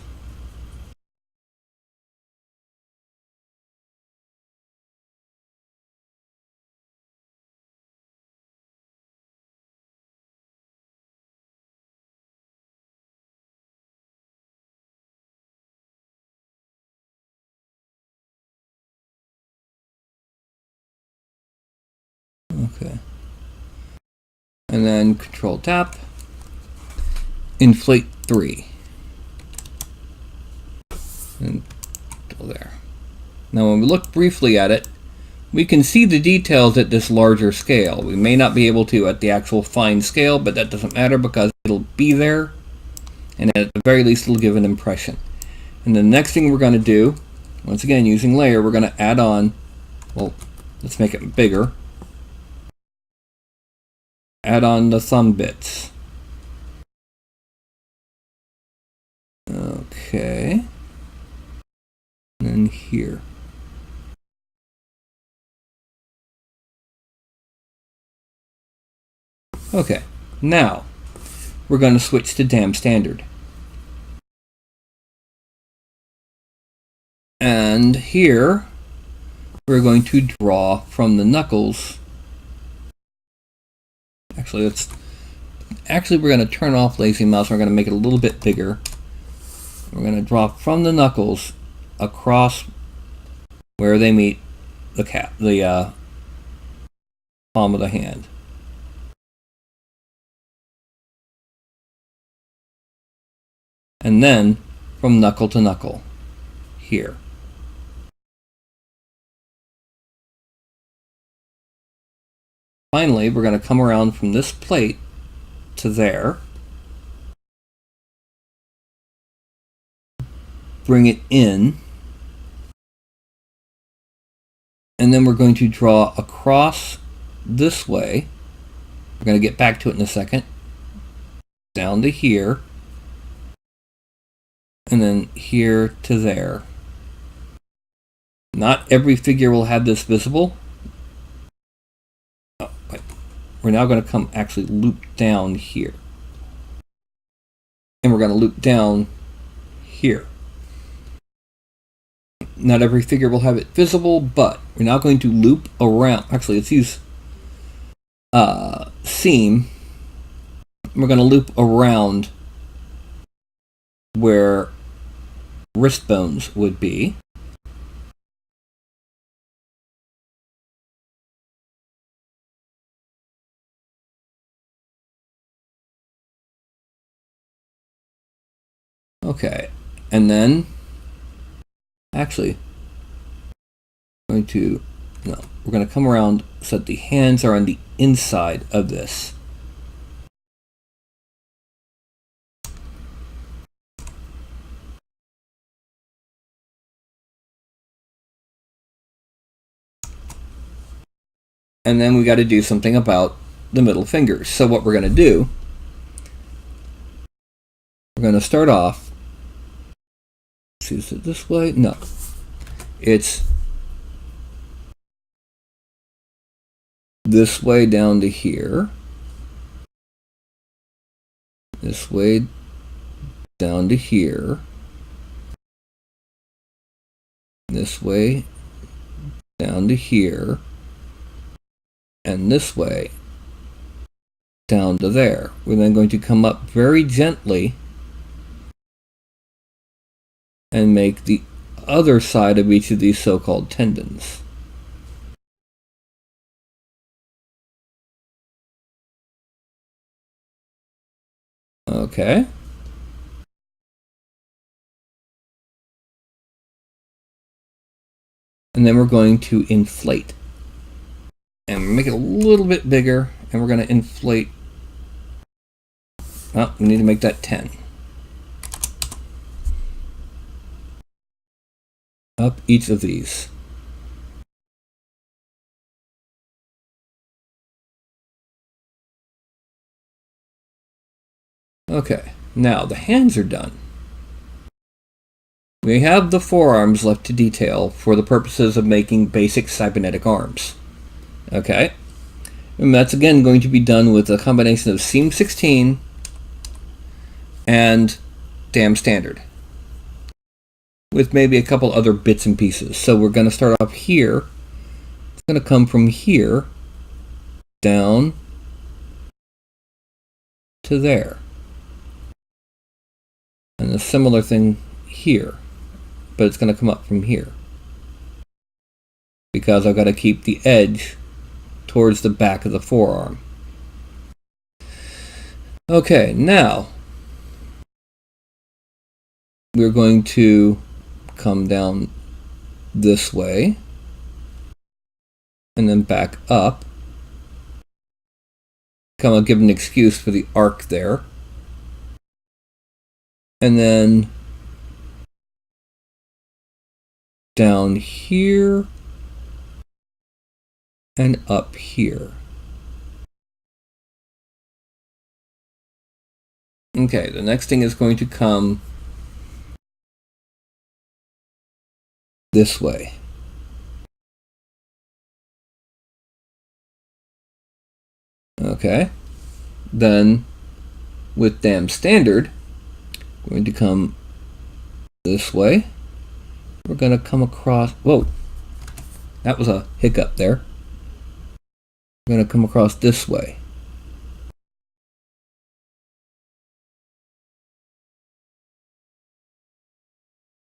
Okay. And then Control Tap, inflate 3. And go there. Now when we look briefly at it, we can see the details at this larger scale. We may not be able to at the actual fine scale, but that doesn't matter because it'll be there, and at the very least it'll give an impression. And the next thing we're going to do, once again using layer, we're going to add on, well, let's make it bigger. Add on the thumb bits. Okay. And then here. Okay, now we're going to switch to dam standard. And here we're going to draw from the knuckles. Actually, we're going to turn off lazy mouse. We're going to make it a little bit bigger. We're going to draw from the knuckles across where they meet the palm of the hand. And then from knuckle to knuckle here. Finally, we're going to come around from this plate to there. Bring it in. And then we're going to draw across this way. We're going to get back to it in a second. Down to here. And then here to there. Not every figure will have this visible. Oh, wait. We're now going to come actually loop down here. And we're going to loop down here. Not every figure will have it visible, but we're now going to loop around. Actually, let's use seam. We're going to loop around where wrist bones would be. Okay, and then actually we're going to come around so that the hands are on the inside of this. And then we got to do something about the middle fingers. So what we're going to do, we're going to start off. Is it this way? No. It's this way down to here. This way down to here. This way down to here. And this way down to there. We're then going to come up very gently and make the other side of each of these so-called tendons. Okay. And then we're going to inflate. And make it a little bit bigger, and we're going to inflate. Oh, we need to make that 10. Up each of these. Okay, now the hands are done. We have the forearms left to detail for the purposes of making basic cybernetic arms. Okay, and that's again going to be done with a combination of seam 16 and dam standard, with maybe a couple other bits and pieces. So we're going to start off here. It's going to come from here down to there, and a similar thing here, but it's going to come up from here because I've got to keep the edge towards the back of the forearm. Okay, now we're going to come down this way and then back up. I'll give an excuse for the arc there. And then down here and up here. Okay, the next thing is going to come this way. Okay, then with dam standard, we're going to come this way. We're going to come across, whoa, that was a hiccup there. We're going to come across this way.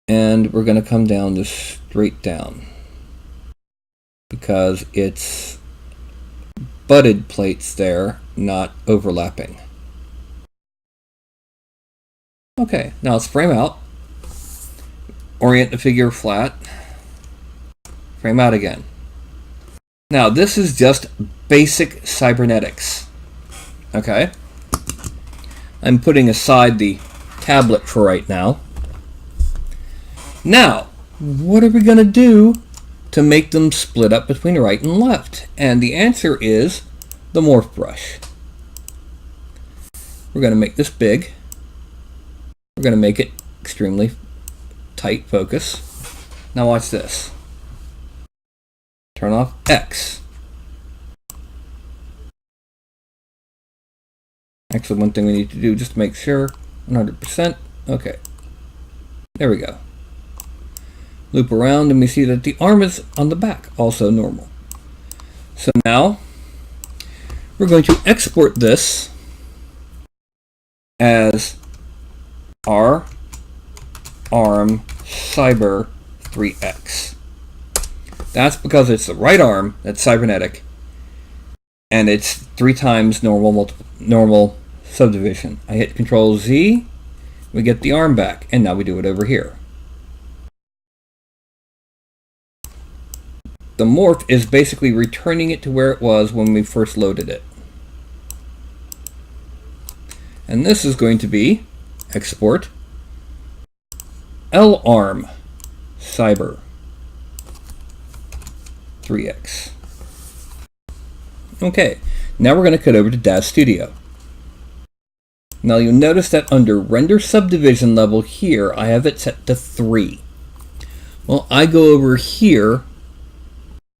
And we're going to come down this straight down because it's butted plates there, not overlapping. Okay, now let's frame out. Orient the figure flat. Frame out again. Now this is just basic cybernetics. Okay? I'm putting aside the tablet for right now. Now, what are we going to do to make them split up between right and left? And the answer is the morph brush. We're going to make this big. We're going to make it extremely tight focus. Now watch this. Turn off X. Actually, one thing we need to do just to make sure, 100%. Okay. There we go. Loop around and we see that the arm is on the back, also normal. So now we're going to export this as our arm cyber 3x. That's because it's the right arm that's cybernetic, and it's 3 times normal subdivision. I hit Control Z, we get the arm back, and now we do it over here. The morph is basically returning it to where it was when we first loaded it. And this is going to be export L arm cyber 3x. Okay, now we're going to cut over to DAZ Studio. Now you'll notice that under render subdivision level here, I have it set to 3. Well, I go over here,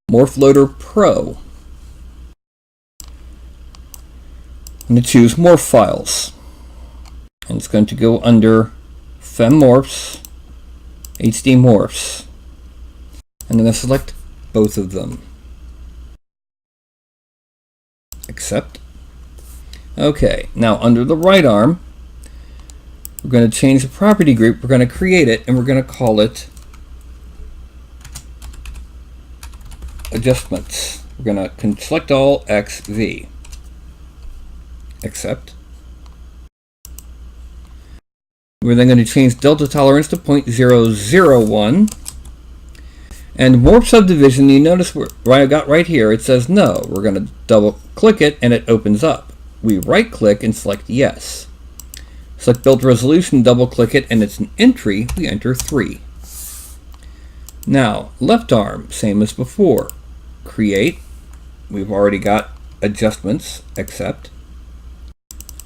Morph Loader Pro. I'm going to choose Morph Files. And it's going to go under FemMorphs, HD Morphs. I'm going to select both of them. Accept. Okay, now under the right arm, we're going to change the property group, we're going to create it, and we're going to call it Adjustments. We're going to select all XV. Accept. We're then going to change delta tolerance to 0.001. And morph subdivision, you notice where I got right here, it says no. We're going to double click it and it opens up. We right click and select yes. Select build resolution, double click it, and it's an entry. We enter 3. Now, left arm, same as before. Create. We've already got adjustments, accept.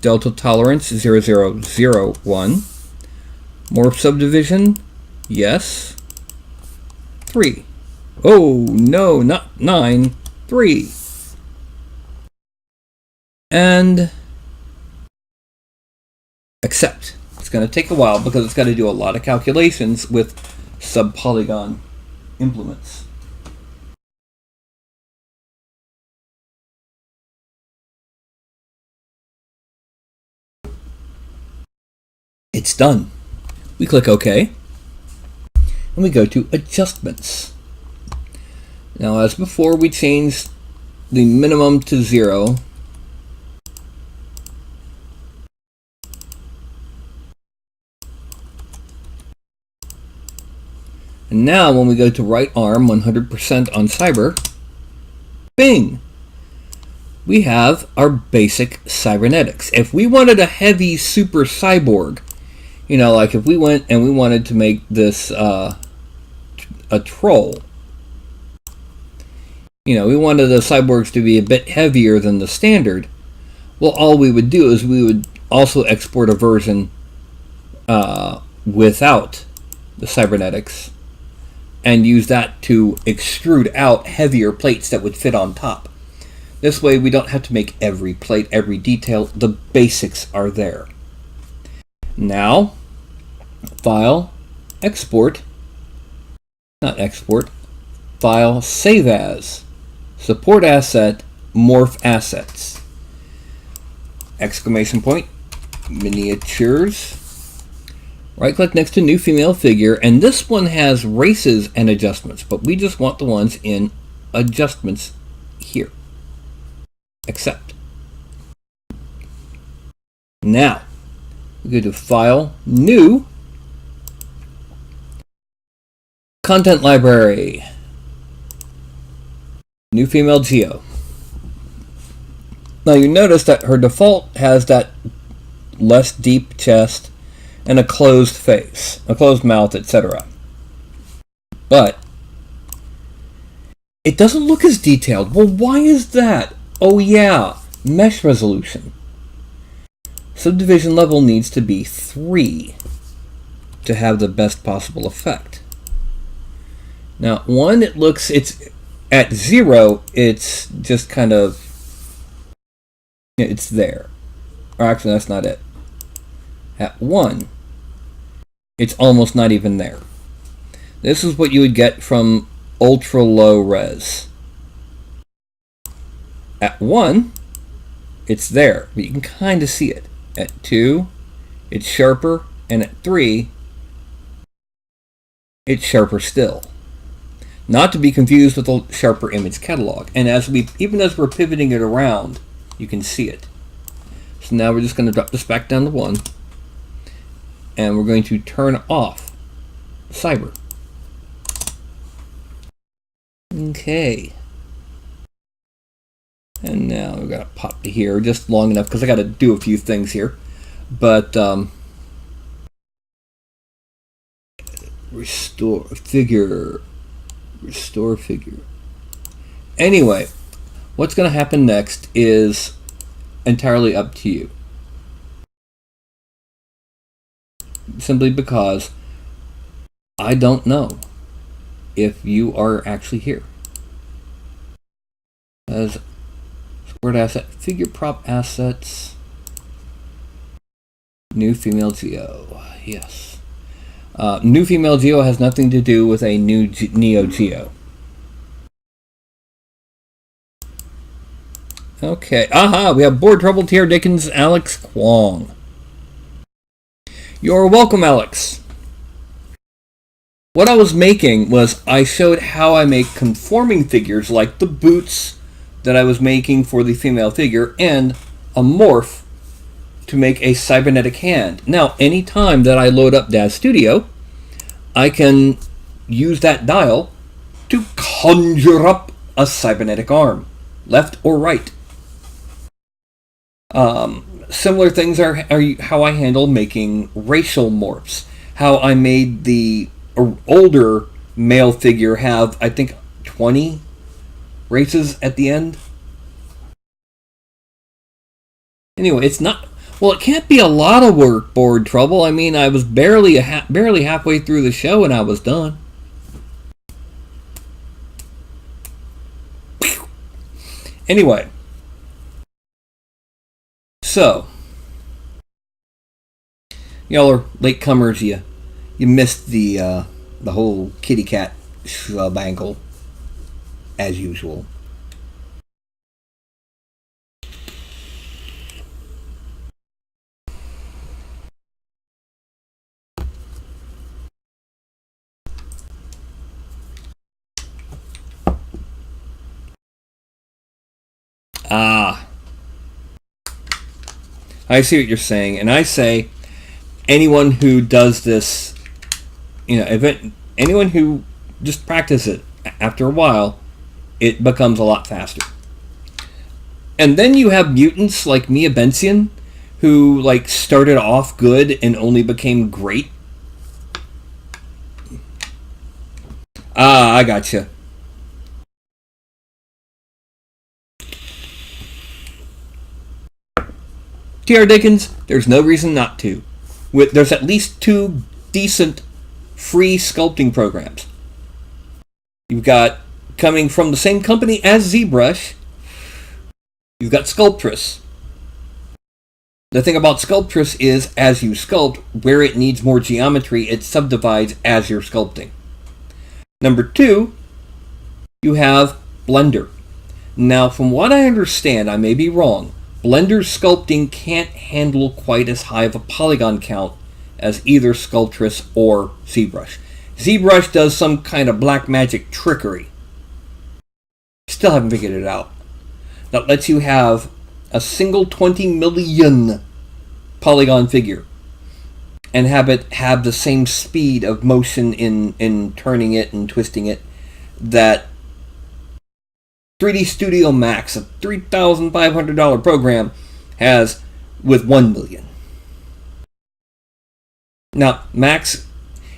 Delta tolerance 0001. Morph subdivision, yes. 3. Oh no, not 9, 3. And accept. It's going to take a while because it's got to do a lot of calculations with subpolygon implements. It's done. We click OK, and we go to Adjustments. Now, as before, we changed the minimum to 0. And now, when we go to right arm 100% on cyber, bing! We have our basic cybernetics. If we wanted a heavy super cyborg, you know, like if we went and we wanted to make this a troll, you know, we wanted the cyborgs to be a bit heavier than the standard, well, all we would do is we would also export a version without the cybernetics and use that to extrude out heavier plates that would fit on top. This way we don't have to make every plate, every detail. The basics are there. Now, File, Export, not Export, File, Save As, Support Asset, Morph Assets, exclamation point, Miniatures, right click next to New Female Figure, and this one has races and adjustments, but we just want the ones in Adjustments here. Accept. Now, we go to File, New, Content Library, New Female Geo. Now you notice that her default has that less deep chest and a closed face, a closed mouth, etc. But it doesn't look as detailed. Well, why is that? Oh yeah, mesh resolution. Subdivision level needs to be 3 to have the best possible effect. Now, one, it's at 0, it's just kind of, it's there. Or actually, that's not it. At 1, it's almost not even there. This is what you would get from ultra low res. At 1, it's there, but you can kind of see it. At 2, it's sharper, and at 3, it's sharper still. Not to be confused with the sharper image catalog. And even as we're pivoting it around, you can see it. So now we're just going to drop this back down to 1. And we're going to turn off Cyber. Okay. And now we've got to pop to here just long enough because I got to do a few things here. But restore figure. Restore figure. Anyway, what's going to happen next is entirely up to you. Simply because I don't know if you are actually here. As word asset, figure prop assets, new female Geo. Yes. New female Geo has nothing to do with a new Neo Geo. Okay. Aha! We have Board Trouble, T.R. Dickens, Alex Kwong. You're welcome, Alex. What I was making was I showed how I make conforming figures like the boots that I was making for the female figure and a morph to make a cybernetic hand. Now, anytime that I load up Daz Studio, I can use that dial to conjure up a cybernetic arm, left or right. Similar things are how I handle making racial morphs. How I made the older male figure have, I think, 20 races at the end. Anyway, it's not... Well, it can't be a lot of work, Board Trouble. I mean, I was barely halfway through the show and I was done. Anyway. So. Y'all are latecomers. You missed the whole kitty cat bangle, as usual. Ah. I see what you're saying, and I say anyone who does this, anyone who just practices it, after a while, it becomes a lot faster. And then you have mutants like Mia Bensian, who started off good and only became great. Ah, I gotcha. T.R. Dickens, there's no reason not to. There's at least 2 decent free sculpting programs. You've got, coming from the same company as ZBrush, you've got Sculptress. The thing about Sculptress is, as you sculpt, where it needs more geometry, it subdivides as you're sculpting. Number 2, you have Blender. Now, from what I understand, I may be wrong, Blender's sculpting can't handle quite as high of a polygon count as either Sculptress or ZBrush. ZBrush does some kind of black magic trickery. Still haven't figured it out. That lets you have a single 20 million polygon figure and have it have the same speed of motion in turning it and twisting it that 3D Studio Max, a $3,500 program, has with 1 million. Now, Max,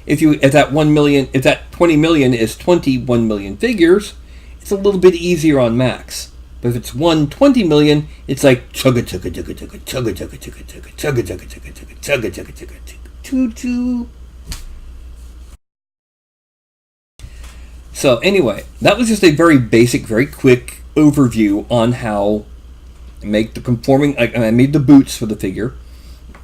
if that 1 million, if that 20 million is 21 million figures, it's a little bit easier on Max. But if it's 120 million, it's like chugga chugga chugga chugga chugga chugga chugga chugga chugga chugga chugga chugga chugga chugga chugga choo choo. So anyway, that was just a very basic, very quick overview on how I make the conforming. I made the boots for the figure.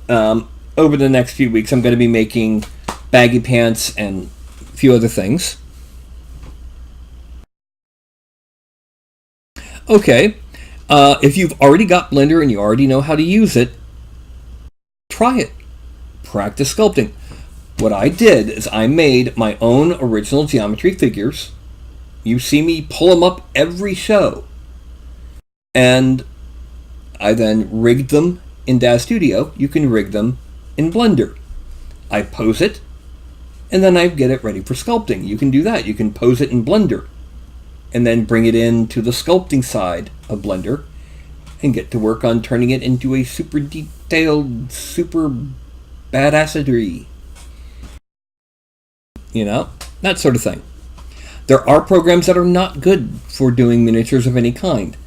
Over the next few weeks, I'm going to be making baggy pants and a few other things. Okay, if you've already got Blender and you already know how to use it, try it. Practice sculpting. What I did is I made my own original geometry figures. You see me pull them up every show. And I then rigged them in DAZ Studio. You can rig them in Blender. I pose it, and then I get it ready for sculpting. You can do that. You can pose it in Blender, and then bring it into the sculpting side of Blender, and get to work on turning it into a super detailed, super badassery. You know, that sort of thing. There are programs that are not good for doing miniatures of any kind.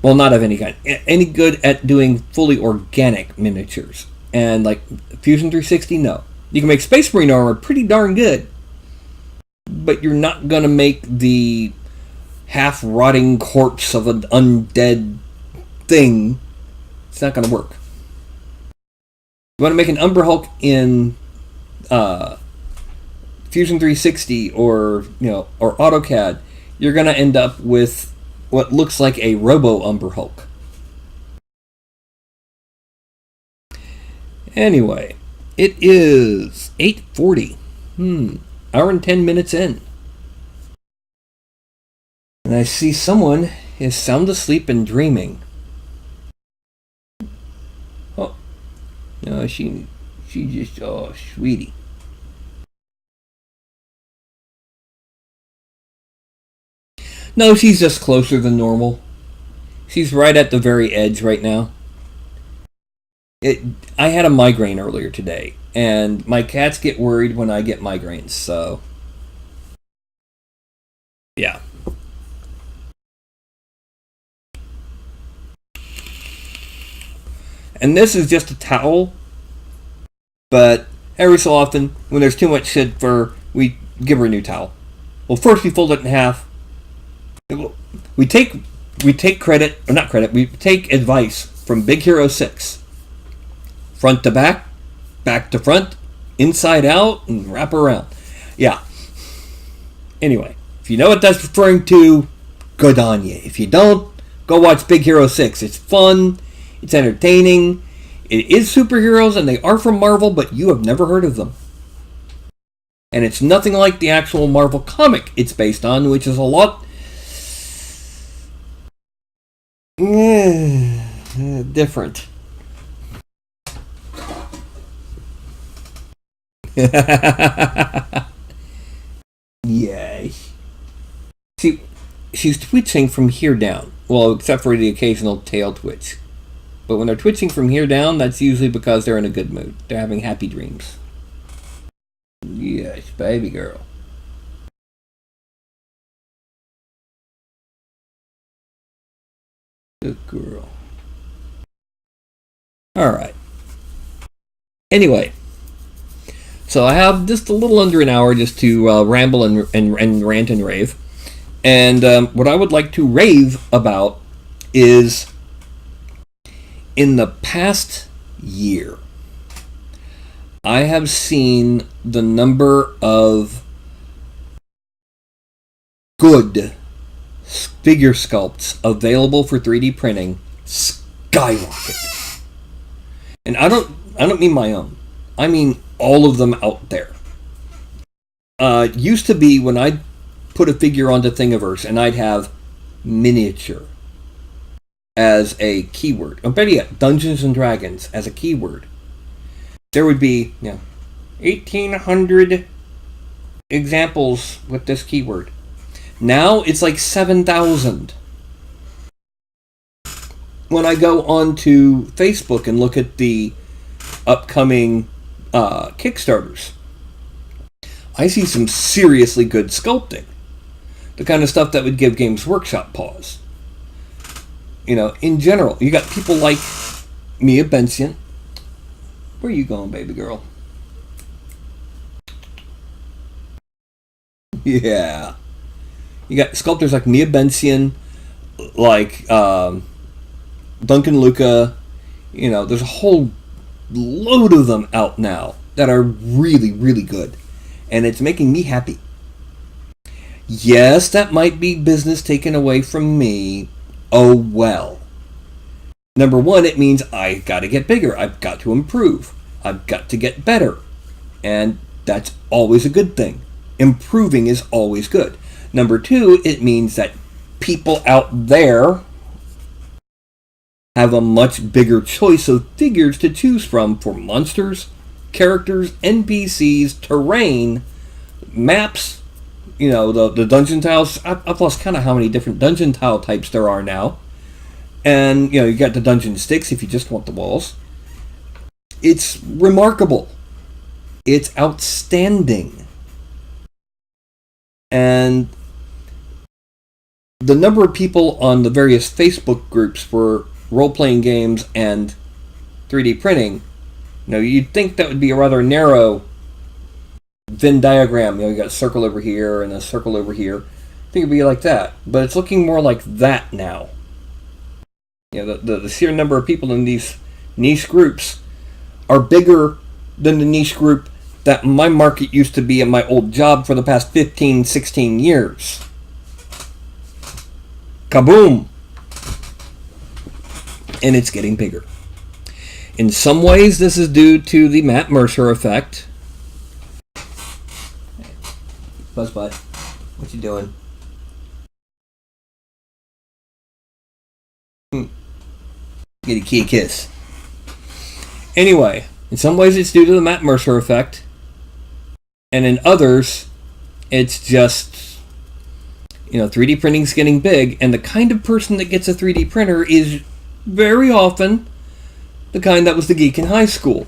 Well, not of any kind. Any good at doing fully organic miniatures. And like Fusion 360, no. You can make Space Marine armor pretty darn good. But you're not going to make the half-rotting corpse of an undead thing. It's not going to work. You want to make an Umber Hulk in Fusion 360 or AutoCAD, you're going to end up with what looks like a Robo Umber Hulk. Anyway, it is 8:40. Hour and 10 minutes in. And I see someone is sound asleep and dreaming. Oh. No, she just, oh, sweetie. No, she's just closer than normal. She's right at the very edge right now. I had a migraine earlier today, and my cats get worried when I get migraines, so... yeah. And this is just a towel, but every so often, when there's too much shit fur, we give her a new towel. Well, first we fold it in half. We take credit, or not credit, we take advice from Big Hero 6. Front to back, back to front, inside out, and wrap around. Yeah. Anyway, if you know what that's referring to, good on you. If you don't, go watch Big Hero 6. It's fun, it's entertaining, it is superheroes, and they are from Marvel, but you have never heard of them. And it's nothing like the actual Marvel comic it's based on, which is a lot different. Yay. See, she's twitching from here down. Well, except for the occasional tail twitch. But when they're twitching from here down, that's usually because they're in a good mood. They're having happy dreams. Yes, baby girl. Good girl. Alright. Anyway. So I have just a little under an hour just to ramble and rant and rave. And what I would like to rave about is in the past year, I have seen the number of good figure sculpts available for 3D printing skyrocket. And I don't mean my own. I mean all of them out there. Used to be when I'd put a figure onto Thingiverse and I'd have miniature as a keyword. Or better yet, Dungeons and Dragons as a keyword. There would be 1,800 examples with this keyword. Now it's like 7,000. When I go onto Facebook and look at the upcoming Kickstarters, I see some seriously good sculpting. The kind of stuff that would give Games Workshop pause. In general, you got people like Mia Bensian. Where are you going, baby girl? Yeah. You got sculptors like Mia Bensian, like Duncan Luca. There's a whole load of them out now that are really, really good. And it's making me happy. Yes, that might be business taken away from me. Oh well. Number one, it means I got to get bigger. I've got to improve. I've got to get better. And that's always a good thing. Improving is always good. Number two, it means that people out there have a much bigger choice of figures to choose from for monsters, characters, NPCs, terrain, maps, the dungeon tiles. I've lost count of how many different dungeon tile types there are now. And, you got the dungeon sticks if you just want the walls. It's remarkable. It's outstanding. And the number of people on the various Facebook groups for role-playing games and 3D printing, you'd think that would be a rather narrow Venn diagram. You got a circle over here and a circle over here. I think it'd be like that. But it's looking more like that now. The sheer number of people in these niche groups are bigger than the niche group that my market used to be in my old job for the past 15, 16 years. Kaboom! And it's getting bigger. In some ways, this is due to the Matt Mercer effect. Buzzbud, what you doing? Get a kitty kiss. Anyway, in some ways it's due to the Matt Mercer effect. And in others, it's just, 3D printing's getting big. And the kind of person that gets a 3D printer is very often the kind that was the geek in high school.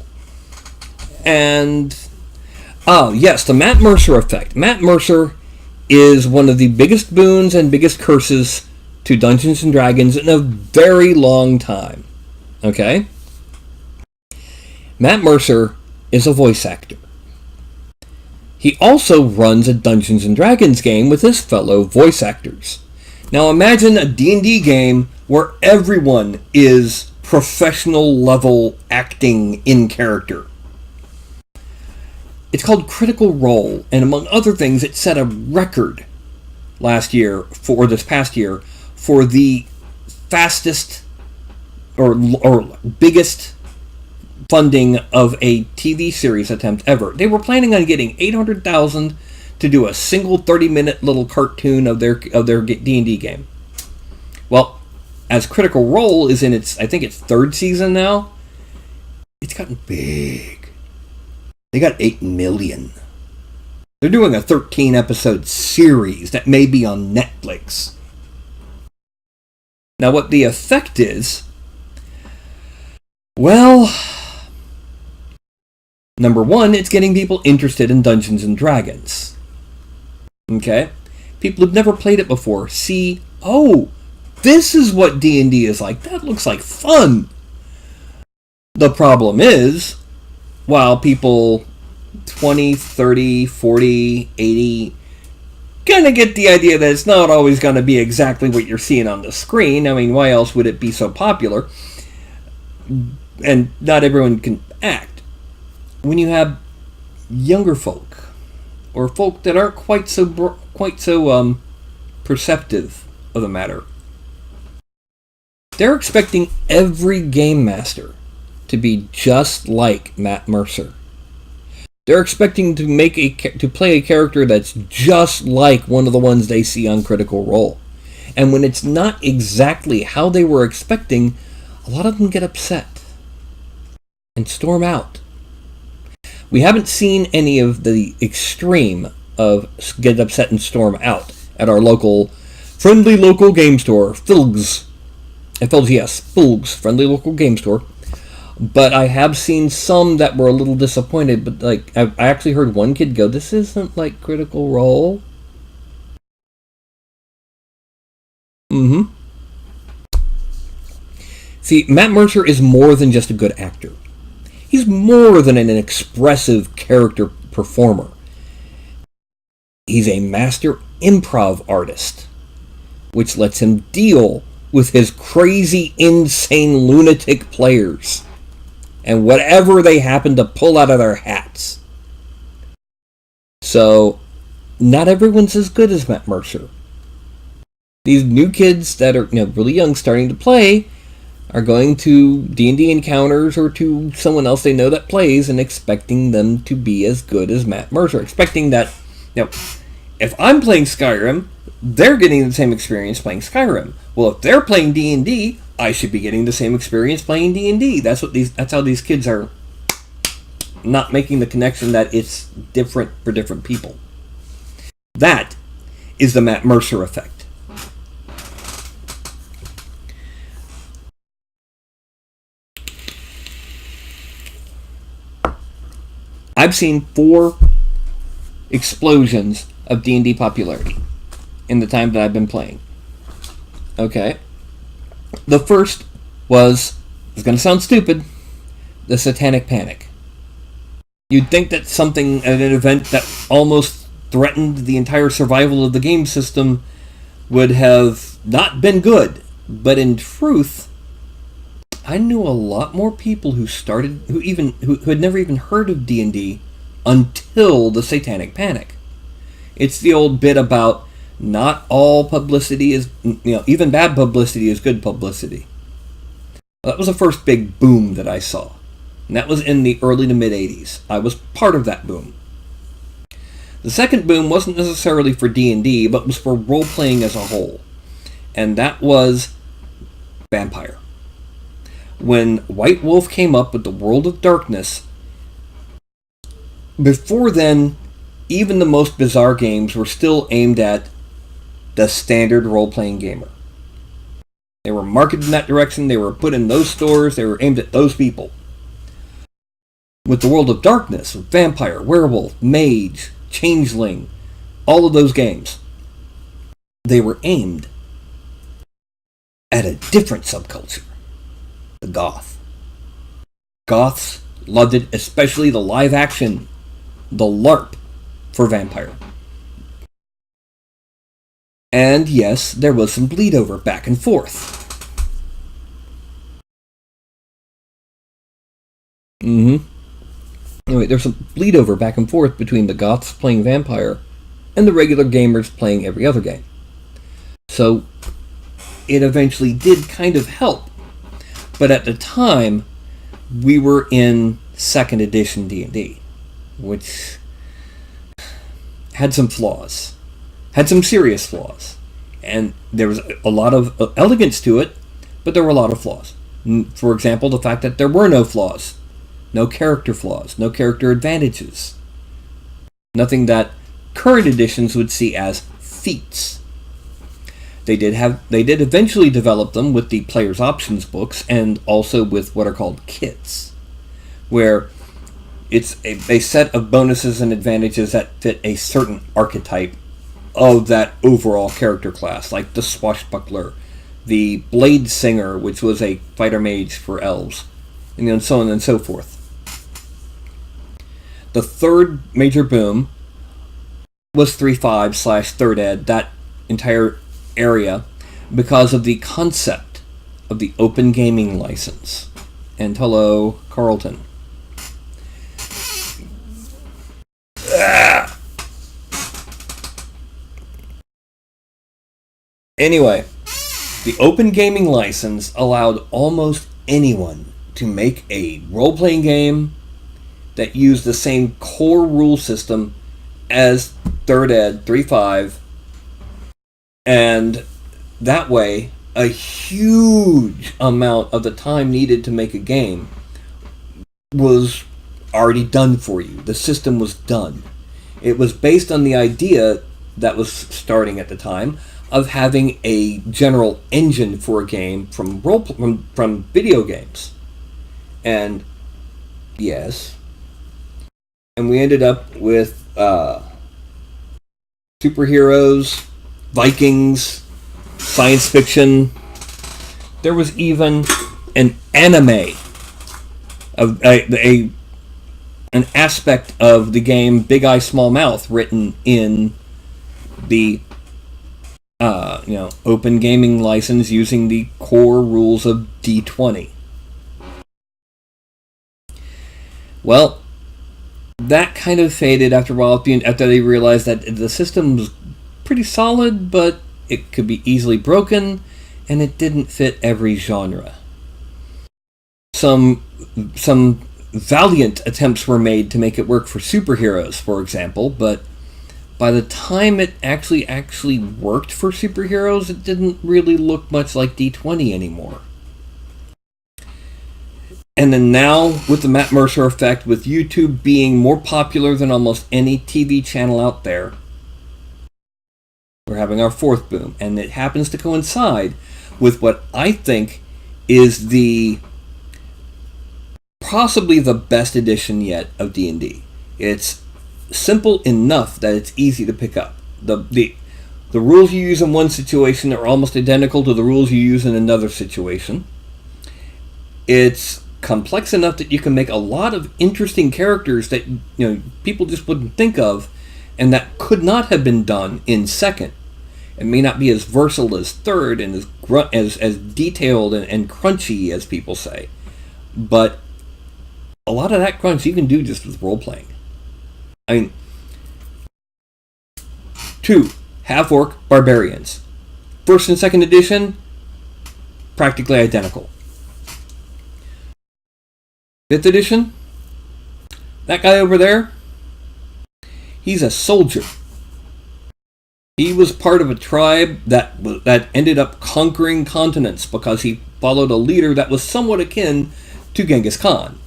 And, yes, the Matt Mercer effect. Matt Mercer is one of the biggest boons and biggest curses to Dungeons & Dragons in a very long time. Okay? Matt Mercer is a voice actor. He also runs a Dungeons & Dragons game with his fellow voice actors. Now imagine a D&D game where everyone is professional level acting in character. It's called Critical Role, and among other things, it set a record this past year, for the fastest or biggest funding of a TV series attempt ever. They were planning on getting $800,000 to do a single 30-minute little cartoon of their D&D game. Well, as Critical Role is in its third season now, it's gotten big. They got 8 million. They're doing a 13-episode series that may be on Netflix. Now, what the effect is, well, number one, it's getting people interested in Dungeons & Dragons. Okay? People who've never played it before see, this is what D&D is like. That looks like fun. The problem is, while people 20, 30, 40, 80 kind of get the idea that it's not always going to be exactly what you're seeing on the screen. I mean, why else would it be so popular? And not everyone can act. When you have younger folk, or folk that aren't quite so perceptive of the matter, they're expecting every game master to be just like Matt Mercer. They're expecting to play a character that's just like one of the ones they see on Critical Role. And when it's not exactly how they were expecting, a lot of them get upset and storm out. We haven't seen any of the extreme of get upset and storm out at our friendly local game store, Filgs. FLGS, Filgs, friendly local game store. But I have seen some that were a little disappointed, but I actually heard one kid go, "This isn't like Critical Role." See, Matt Mercer is more than just a good actor. He's more than an expressive character performer. He's a master improv artist, which lets him deal with his crazy, insane, lunatic players and whatever they happen to pull out of their hats. So, not everyone's as good as Matt Mercer. These new kids that are really young starting to play are going to D&D encounters or to someone else they know that plays and expecting them to be as good as Matt Mercer. Expecting that, if I'm playing Skyrim, they're getting the same experience playing Skyrim. Well, if they're playing D&D, I should be getting the same experience playing D&D. That's how these kids are not making the connection that it's different for different people. That is the Matt Mercer effect. I've seen 4 explosions of D&D popularity in the time that I've been playing. Okay. The first was, it's going to sound stupid, the Satanic Panic. You'd think that something at an event that almost threatened the entire survival of the game system would have not been good. But in truth, I knew a lot more people who had never even heard of D&D until the Satanic Panic. It's the old bit about not all publicity is, even bad publicity is good publicity. That was the first big boom that I saw. And that was in the early to mid 80s. I was part of that boom. The second boom wasn't necessarily for D&D, but was for role-playing as a whole. And that was Vampire. When White Wolf came up with the World of Darkness, before then, even the most bizarre games were still aimed at the standard role-playing gamer. They were marketed in that direction, they were put in those stores, they were aimed at those people. With the World of Darkness, Vampire, Werewolf, Mage, Changeling, all of those games, they were aimed at a different subculture. The Goth. Goths loved it, especially the live action, the LARP for Vampire. And yes, there was some bleed over back and forth. Anyway, there's some bleed over back and forth between the Goths playing Vampire and the regular gamers playing every other game. So it eventually did kind of help. But at the time, we were in 2nd edition D&D, which had some flaws. Had some serious flaws. And there was a lot of elegance to it, but there were a lot of flaws. For example, the fact that there were no flaws. No character flaws. No character advantages. Nothing that current editions would see as feats. They did eventually develop them with the player's options books and also with what are called kits, where it's a set of bonuses and advantages that fit a certain archetype of that overall character class, like the Swashbuckler, the Blade Singer, which was a fighter mage for elves, and so on and so forth. The third major boom was 3.5/3rd ed, that entire area, because of the concept of the open gaming license. And hello, Carlton. Anyway, the open gaming license allowed almost anyone to make a role-playing game that used the same core rule system as 3rd ed, 3.5, and that way, a huge amount of the time needed to make a game was already done for you. The system was done. It was based on the idea that was starting at the time of having a general engine for a game from video games. And yes, and we ended up with superheroes, Vikings, science fiction. There was even an anime, of an aspect of the game Big Eye Small Mouth written in the open gaming license using the core rules of D20. Well, that kind of faded after a while, after they realized that the system was pretty solid, but it could be easily broken, and it didn't fit every genre. some valiant attempts were made to make it work for superheroes, for example, but by the time it actually worked for superheroes, it didn't really look much like D20 anymore. And then now, with the Matt Mercer effect, with YouTube being more popular than almost any TV channel out there, we're having our fourth boom. And it happens to coincide with what I think is possibly the best edition yet of D&D. It's simple enough that it's easy to pick up. The rules you use in one situation are almost identical to the rules you use in another situation. It's complex enough that you can make a lot of interesting characters that people just wouldn't think of, and that could not have been done in second. It may not be as versatile as third and as detailed and crunchy as people say, but a lot of that crunch you can do just with role playing. I mean, 2 half-orc barbarians, first and second edition, practically identical. 5th edition, that guy over there, he's a soldier. He was part of a tribe that ended up conquering continents because he followed a leader that was somewhat akin to Genghis Khan.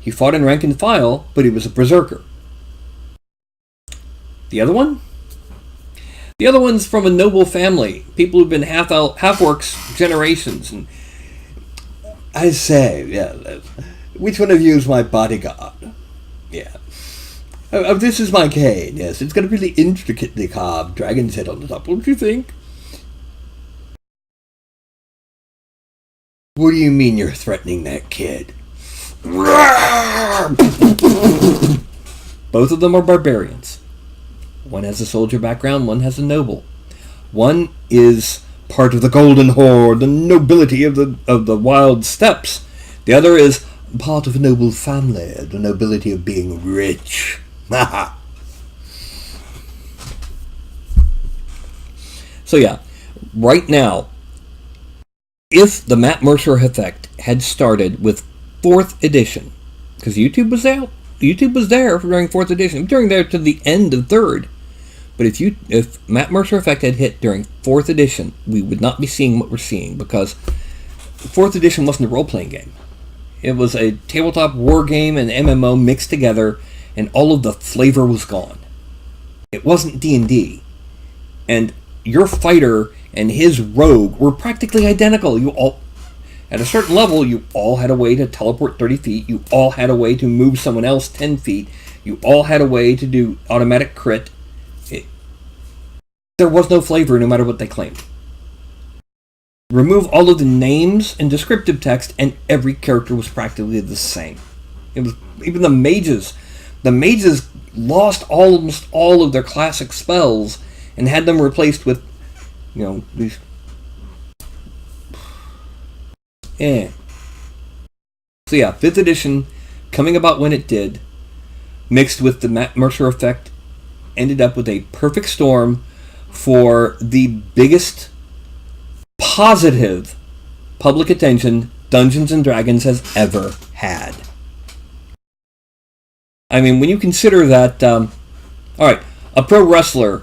He fought in rank and file, but he was a berserker. The other one? The other one's from a noble family. People who've been half-orcs generations. And I say, yeah, which one of you is my bodyguard? Yeah. Oh, this is my cane, yes. It's got a really intricately carved dragon's head on the top, don't you think? What do you mean you're threatening that kid? Both of them are barbarians. One has a soldier background, one has a noble. One is part of the Golden Horde, the nobility of the wild steppes. The other is part of a noble family, the nobility of being rich. So yeah, right now, if the Matt Mercer effect had started with 4th edition, because YouTube was there during 4th edition, during there to the end of 3rd. But if Matt Mercer effect had hit during 4th edition, we would not be seeing what we're seeing, because 4th edition wasn't a role-playing game. It was a tabletop war game and MMO mixed together, and all of the flavor was gone. It wasn't D&D. And your fighter and his rogue were practically identical. At a certain level, you all had a way to teleport 30 feet. You all had a way to move someone else 10 feet. You all had a way to do automatic crit. There was no flavor no matter what they claimed. Remove all of the names and descriptive text, and every character was practically the same. It was even the mages. The mages lost almost all of their classic spells and had them replaced with, these. Yeah. So yeah, 5th edition, coming about when it did, mixed with the Matt Mercer effect, ended up with a perfect storm for the biggest positive public attention Dungeons & Dragons has ever had. I mean, when you consider that, alright, a pro wrestler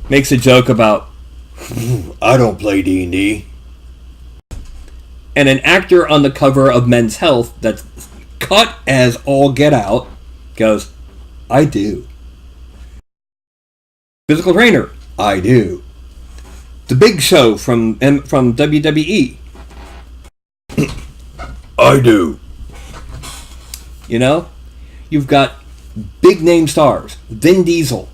makes a joke about, I don't play D&D. And an actor on the cover of Men's Health that's cut as all get out goes, I do. Physical trainer, I do. The Big Show from WWE, I do. You've got big name stars, Vin Diesel,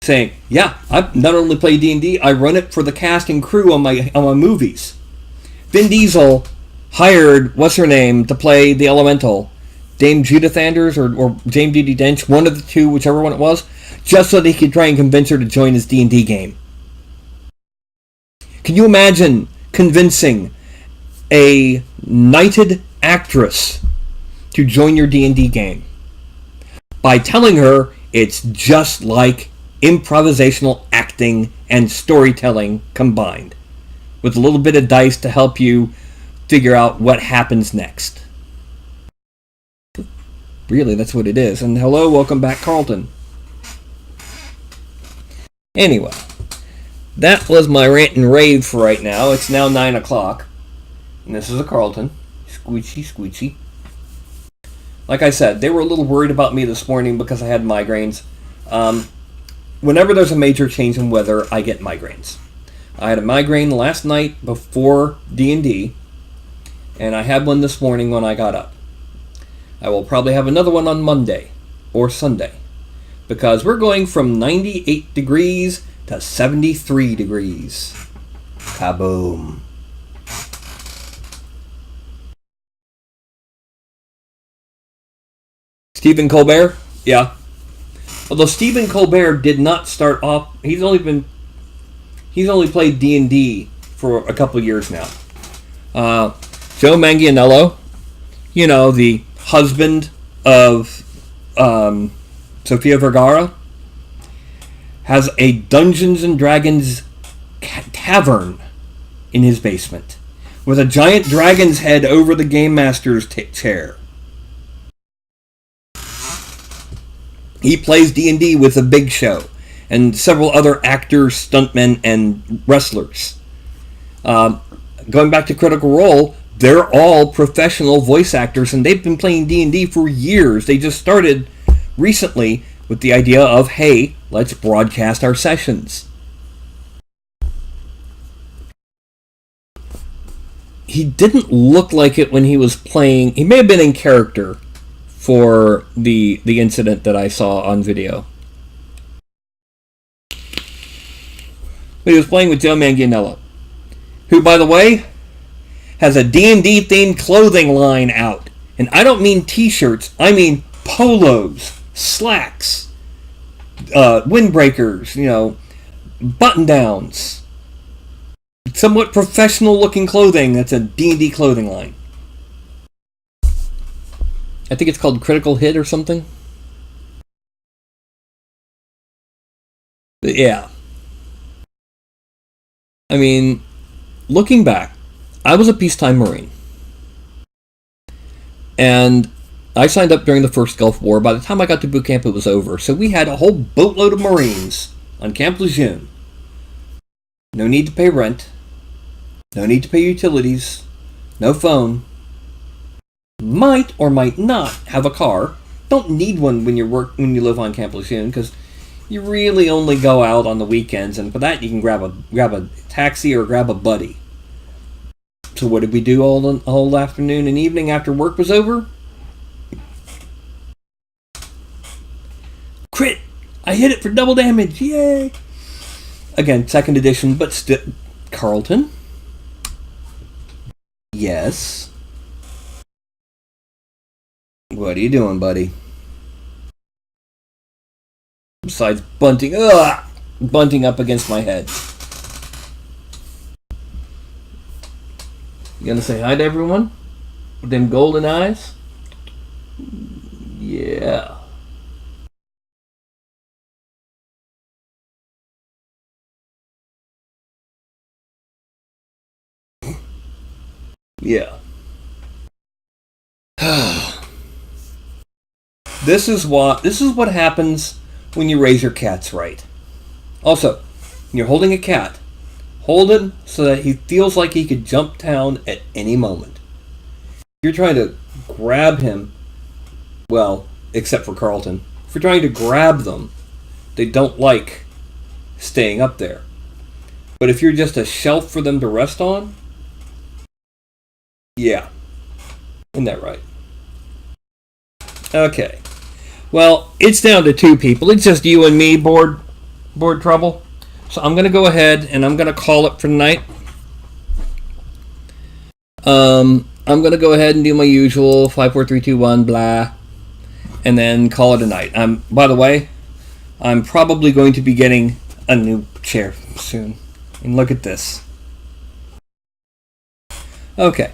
saying, yeah, I not only play D&D, I run it for the cast and crew on my movies. Vin Diesel hired, what's her name, to play the Elemental, Dame Judith Anders or Dame Judi Dench, one of the two, whichever one it was, just so that he could try and convince her to join his D&D game. Can you imagine convincing a knighted actress to join your D&D game by telling her it's just like improvisational acting and storytelling combined, with a little bit of dice to help you figure out what happens next. Really, that's what it is. And hello, welcome back, Carlton. Anyway, that was my rant and rave for right now. It's now 9 o'clock. And this is a Carlton. Squeechy, squeechy. Like I said, they were a little worried about me this morning because I had migraines. Whenever there's a major change in weather, I get migraines. I had a migraine last night before D&D, and I had one this morning when I got up. I will probably have another one on Monday or Sunday, because we're going from 98 degrees to 73 degrees. Kaboom. Stephen Colbert? Yeah. Although Stephen Colbert did not start off, he's only played D&D for a couple years now. Joe Manganiello, you know, the husband of Sofia Vergara, has a Dungeons and Dragons tavern in his basement with a giant dragon's head over the Game Master's chair. He plays D&D with a Big Show and several other actors, stuntmen, and wrestlers. Going back to Critical Role, they're all professional voice actors, and they've been playing D&D for years. They just started recently with the idea of, hey, let's broadcast our sessions. He didn't look like it when he was playing. He may have been in character for the incident that I saw on video. But he was playing with Joe Manganiello, who, by the way, has a D&D themed clothing line out. And I don't mean t-shirts, I mean polos, slacks, windbreakers, you know, button-downs. Somewhat professional looking clothing that's a D&D clothing line. I think it's called Critical Hit or something. But yeah. I mean, looking back, I was a peacetime Marine. And I signed up during the first Gulf War. By the time I got to boot camp, it was over. So we had a whole boatload of Marines on Camp Lejeune. No need to pay rent. No need to pay utilities. No phone. Might or might not have a car. Don't need one when you live on Camp Lejeune, because you really only go out on the weekends, and for that you can grab a taxi or grab a buddy. So what did we do all afternoon and evening after work was over? Crit! I hit it for double damage! Yay! Again, second edition, but still. Carlton? Yes? What are you doing, buddy? Besides bunting up against my head. You gonna say hi to everyone? With them golden eyes? Yeah. Yeah. This is what happens when you raise your cats right. Also, when you're holding a cat, hold him so that he feels like he could jump down at any moment. If you're trying to grab him, well, except for Carlton, if you're trying to grab them, they don't like staying up there. But if you're just a shelf for them to rest on, yeah. Isn't that right? Okay. Well, it's down to two people. It's just you and me, board trouble. So I'm going to go ahead and I'm going to call it for tonight. I'm going to go ahead and do my usual 5, 4, 3, 2, 1, blah, and then call it a night. By the way, I'm probably going to be getting a new chair soon. And look at this. Okay.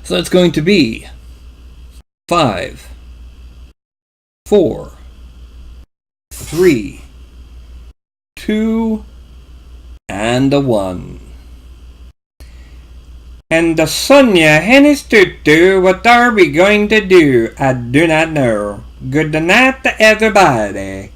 So that's going to be 5, 4, 3, 2, and a 1. And the Sonia and his tutu, what are we going to do? I do not know. Good night to everybody.